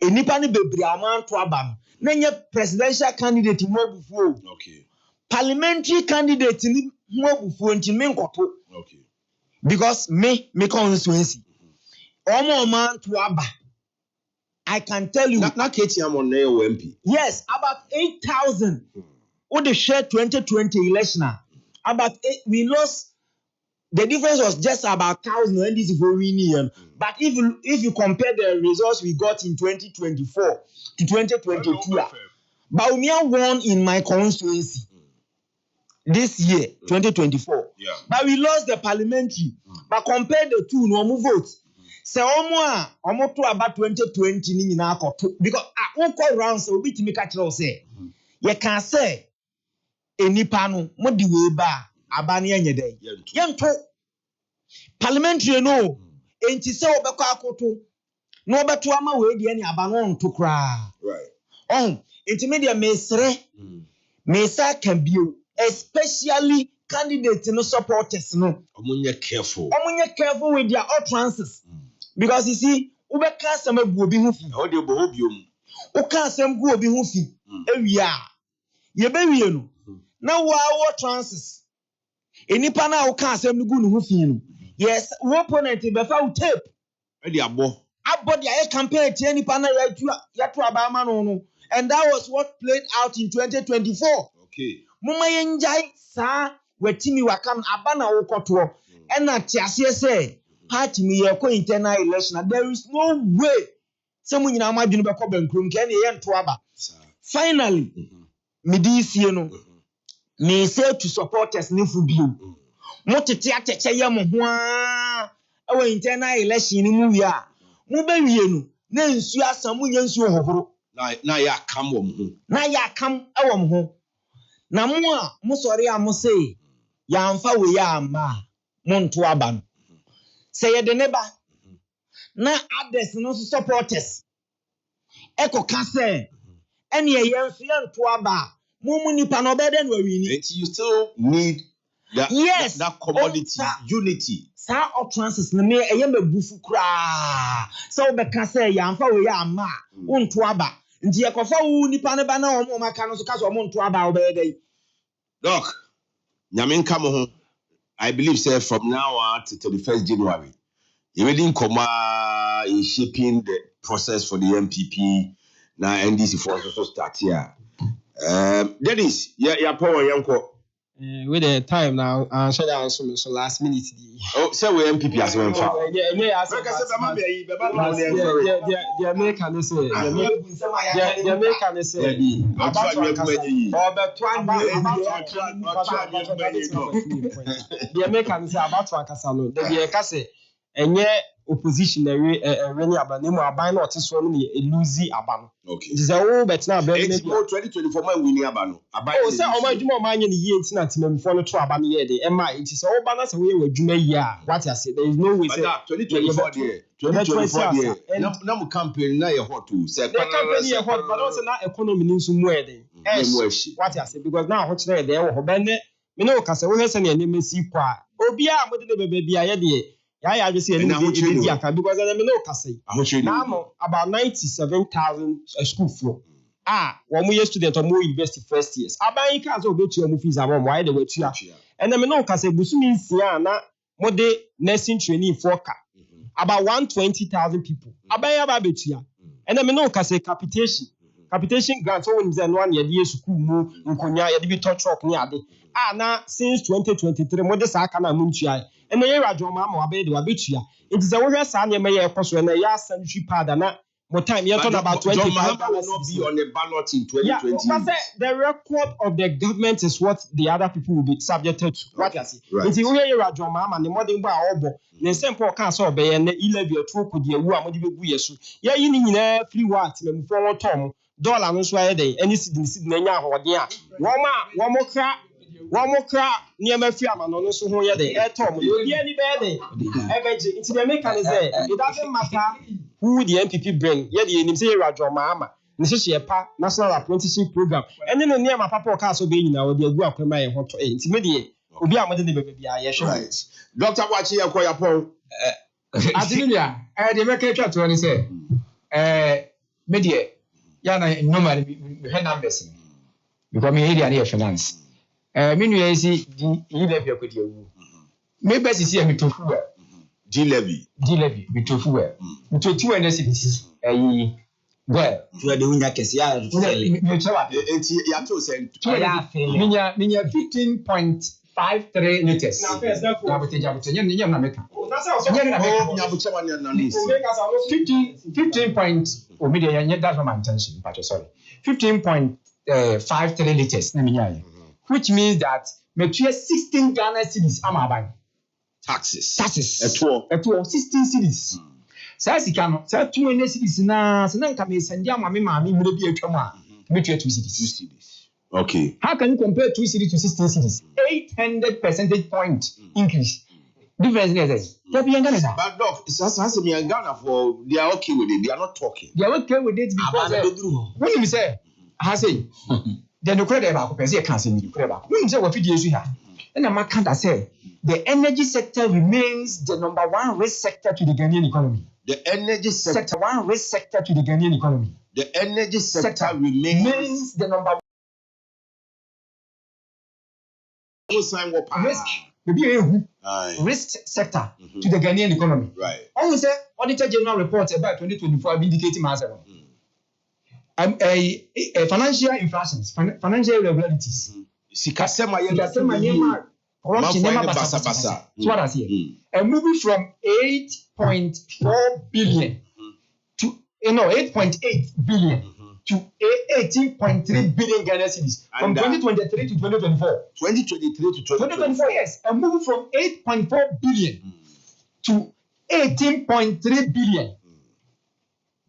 Enipa ne bebre amanto aba no. Na presidential candidate mo bufuo. Okay. Parliamentary candidate ni mo bufuo nti me nkoto. Okay. Because me constituency. Omo man to aba. I can tell you. Na KTM on there MP. Yes, about 8,000. What the share 2020 election. About 8, we lost. The difference was just about 1,000 NDC for winning. But if you compare the results we got in 2024 to 2022, Baumia won in my constituency this year, 2024. Yeah. But we lost the parliamentary. But compare the two, no more votes. So almost to about 2020 ni na akoto because I round so obi timi ka kire say you can say enipa no mo di we ba aba na yenye dey yento parliamentary no enti se obekọ akoto no obeto ama we de ni aba no nto kra right enti media mesa can be especially candidate no supporters no omunye careful with their utterances. Because you see, ubeka some obi hu fi. How dey Bohobio? Uka some go obi hu fi. Ewia. Ye be wie no. Na wa trances. Enipa na uka some go no hu fi no. Yes, wo opponent be fa tape. E dey abo. Abo dia e campaign tie enipa na ya to abama no. And that was what played out in 2024. Okay. Muma yenjai sa wetimi wakam abana wo koto. E na tiase say party me yeko internal election. There is no way someone nyina amadwene bekọ bankrum ke na ye nto aba. Finally, me this year no me say to supporters ne fu bio. Mo tete ateche ye mo ho a e internal election ni mu wi a mo be wie no na nsu asam nya nsu hohoro na ya kam wo ho. Na ya kam e wo ho. Na mo a mo sori a mo say ya amfa we ya ama mo nto aba no. Say the neighbor. Na others no supporters. Eko ka say ene ye nso ye nto aba. Mo nipa no be den wawini. You still need that, yes, that commodity, unity. Sa utterances na me eye mabufu kra. So be ka say ya amfa we ya ama nto aba. Nti ye kofa wu nipa ne ba na o maka no so ka so mo nto aba obey dey. Look, nyame nka mo ho. I believe, sir, from now on to 31st January, you really is shaping the process for the MPP. Now, NDC for also start here. Dennis, power, Yanko. With the time now, shut down so last minute. Oh, so we MPP as well. Yeah, American say, the American say, the American say about Wakasalo, the Kase, and yeah. Opposition really abanemu aban na otiso no ne eluzi aban. Okay. It is a whole bet now be it's more 2024 man winning aban. Oh, say o ma djuma o ma anye ne ye ntina timemfo no to aban ye de. E ma it is all ban say we wadjuma yi a. What you say there is no way say 2024 there. 2024 there. Na mo campaign na ye hot to say the campaign ye hot but also na economy ni nso mu e de. What you say because now hot na there wo ho be ne me no ka say wo hese ne ne mesi kwa. Obi a mo de ne bebe bia ye de Yeah, just say because I know Casey. Now about 97,000 school floor. One year student or more university first years. Abayi cars or bet your fees are why they were two. And I know Casey Busumi Siana, more nursing training for about 120,000 people. Abaya Babetia. And I know Casey capitation. Capitation grants all in one year school move in Konya, you be touch rock near the. Now since 2023, more the Sakana Munchia. And the year I draw Mamma Abedo Abitia. It is a way Sanya Mayor Cost when a year century pardon. More time, you're talking about 25 will not be on the ballot in 2020. The record of the government is what the other people will be subjected to. What I see. It's the way you are John Mama and the modern bar obo. The same for cancer obey and the 11 or 2 could be a woman with you. Yeah, you need free words and forward Tom. Dollar no swear day. Any Sydney or dear. One more crap near my fiaman on so who day. Tom, you'll be any bad day. It's the mechanism. It doesn't matter who the MPP bring. Yeah, the name say Rajo Mama. Necessary national apprenticeship program. And then near my papa castle being now, the go up my hot to intimidate. Obi amade the baby. Right. Dr. Wachi akoya pon. Atilia, the make a chat to any say. Media. Yana normally we had numbers. Because me area near finance. Minu yesi di levy akodi ewu. Maybe see me to fuel. D levy me to fuel. To 200 cities. Well, to the winner kesi ya. Enti ya to say minya 15.53 liters. Na first na nyam na meka. na list. 15 point media that's not my intention, but sorry. 15.53 liters na minya. Which means that me 16 Ghana cities amaban. Taxes. At 16 cities. Sasika no, say 200 cities na nka me send ya mama me bi atwam a me 2 cities. Okay. How can you compare 2 cities to 16 cities? 800 percentage point increase. Difference is that. But doc, it's me and Ghana for they are okay with it. They are not talking. They are okay with it because when you say, I say, then the credit about person can't say me credit. When you say what video you have, and I can't say the energy sector remains the number one risk sector to the Ghanaian economy. The energy sector one risk sector to the Ghanaian economy. The energy sector remains the number risk sector to the Ghanaian economy. Right. Almost say Auditor General report about 2024 indicating myself. A financial infractions, financial irregularities. Sikasema corruption basa. So what I see. And moving from 8.4 billion to 8.8 billion to 18.3 billion Ghana cedis from 2023 to 2024. 2023 to 2024, yes. And moving from 8.4 billion to 18.3 billion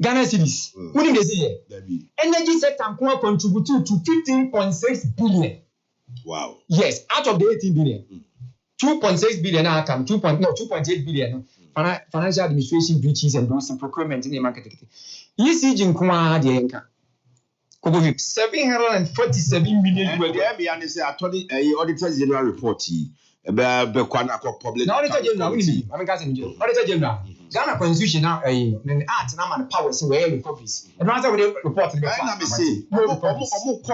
Ghana cedis. What do they say here? Energy sector contributed to 15.6 billion. Wow. Yes, out of the 18 billion. 2.6 billion now come 2.8 billion. Financial administration breaches and those procurement in the market. ECG Nkuma de enka. 747 million. Well, the MBN say Auditor General report public. Now Auditor General, Auditor General. Ghana Constitution now art now man powers where recoveries. And once we report to the say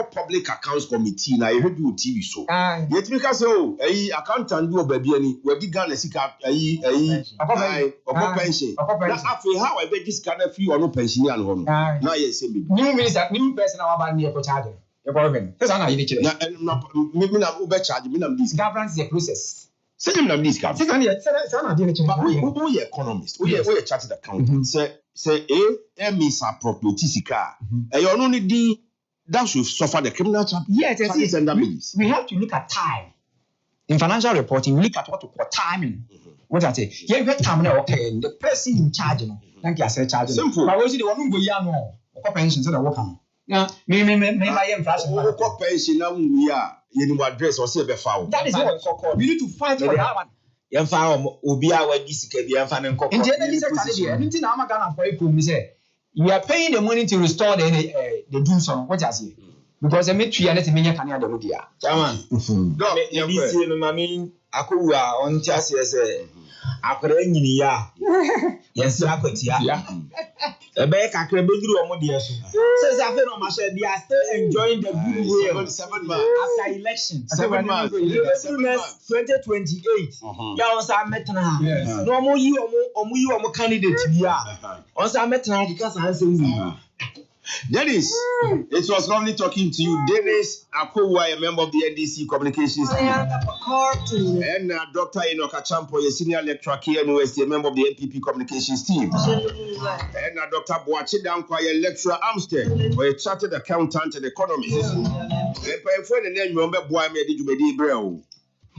public accounts committee na you do TV show. Yet because so accountant do baby ani we di Ghana sika pension. Na afi how I bet this Ghana free or no pension an ho no. Na yes say me. New minister, new person our ban here for charge. You go even. That's how you dey. Na me na over charge me na this. Governance is a process. Say them na this guy. Say na dey. But we economist. We chartered accountant. Say means appropriate sika. You only need that should suffer the criminal charge. Yes, we have to look at time. In financial reporting, we look at what we call timing. What I say, you get time now, okay, the person in charge, thank you, I say charge. Simple. But was it the one who go ya no? Or pension so that work on. Yeah, me my inflation. Or pension now we are you address or say be foul. That is what we need to fight for that one. Yemfa obi a wadi sika bi yemfa ne nkokọ. In general sector there, anything na Ghana for economy say, we are paying the money to restore the doom song. What you say? because I met 3 and let me can the media. Chairman. No, You see, Mammy, Akua on Chassis. Akure nyini ya. Yes, Akotia. A bear can be through a modias. Says I feel on myself, they are still enjoying the good way 7 months after election. 7 months. 2028. Yeah, on some metana. No more you or candidate. Yeah. On some metana, because I say, Dennis, it was lovely talking to you. Dennis Akowa, a member of the NDC Communications team. And Dr. Enoka Champo, a senior lecturer here in UST, a member of the NPP Communications team. And Dr. Boachi Dankwa, a lecturer Amstead, a chartered accountant and economist. And my friend and then remember boy made you be Breo.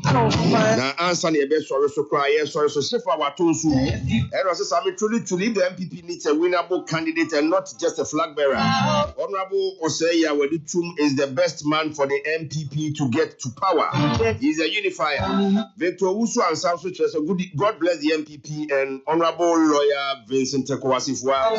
Now answer the best sorry so cry, sorry so safe for our tools. And I truly to leave the MPP needs a winnable candidate and not just a flag bearer. Honorable Osei Aweditum is the best man for the MPP to get to power. He's a unifier. Victor Usu and Samson Chess, God bless the MPP, and Honorable Lawyer Vincent Tekwasifwa.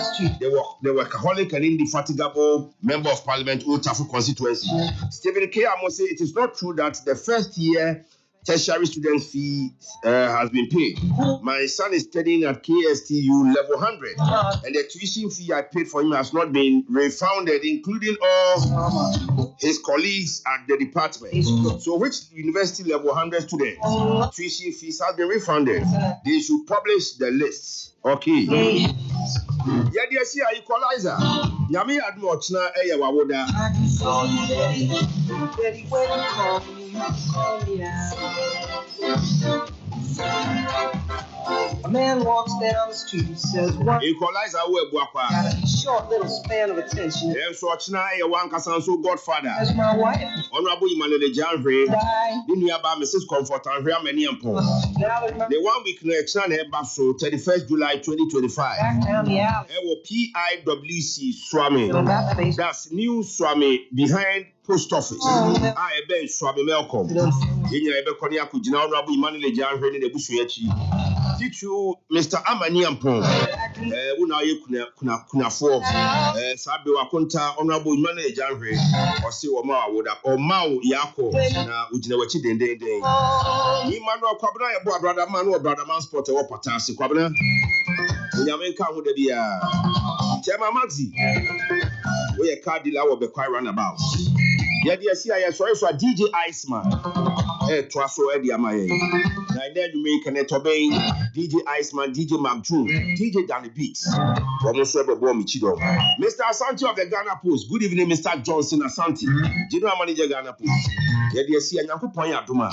They were Catholic and indefatigable member of Parliament, Utafu constituency. Stephen K. Amos say it is not true that the first year tertiary student fee has been paid. My son is studying at KSTU level 100, and the tuition fee I paid for him has not been refunded, including all his colleagues at the department. So, which university level 100 students tuition fees have been refunded? They should publish the list. Okay. Yeah, dear, see, I equalizer. Yami Admochna Eyawawoda. A man walks down the street, says, "What?" Equalizer, Got a short little span of attention. Yes, Sochna, one Casanso Godfather. That's my wife. Honorable Emmanuel Janvre, the nearby Mrs. Comfort and Ria many ample. The 1 week next year, so 31st July 2025. Back down the alley. PIWC Swami. That's new Swami behind post office. I bet Swami Melcom. In your Ebeconia could now Rabbi Emmanuel Janvre in the Bushuachi. Teach you Mr. Amaniampon. Una kuna for Sabi Wakonta, Honorable Emmanuel Janvre, or see Oma would up or Mao Yako, Ujinawachi Den. Emmanuel Quabra, brother man or brother man sport or Patasi Quabra. Yamenka would be a Tema Maxi. We a car dealer will be quite runabout. Yeah, dear, see, I saw DJ Iceman. Twaso Eddie Amaye. And then you make an obey DJ Iceman, DJ Magju, DJ Danny Beats. Almost ever born Michido. Mr. Asante of the Ghana Post. Good evening, Mr. Johnson Asante. General Manager Ghana Post. Yeah, dear, see, I am Duma.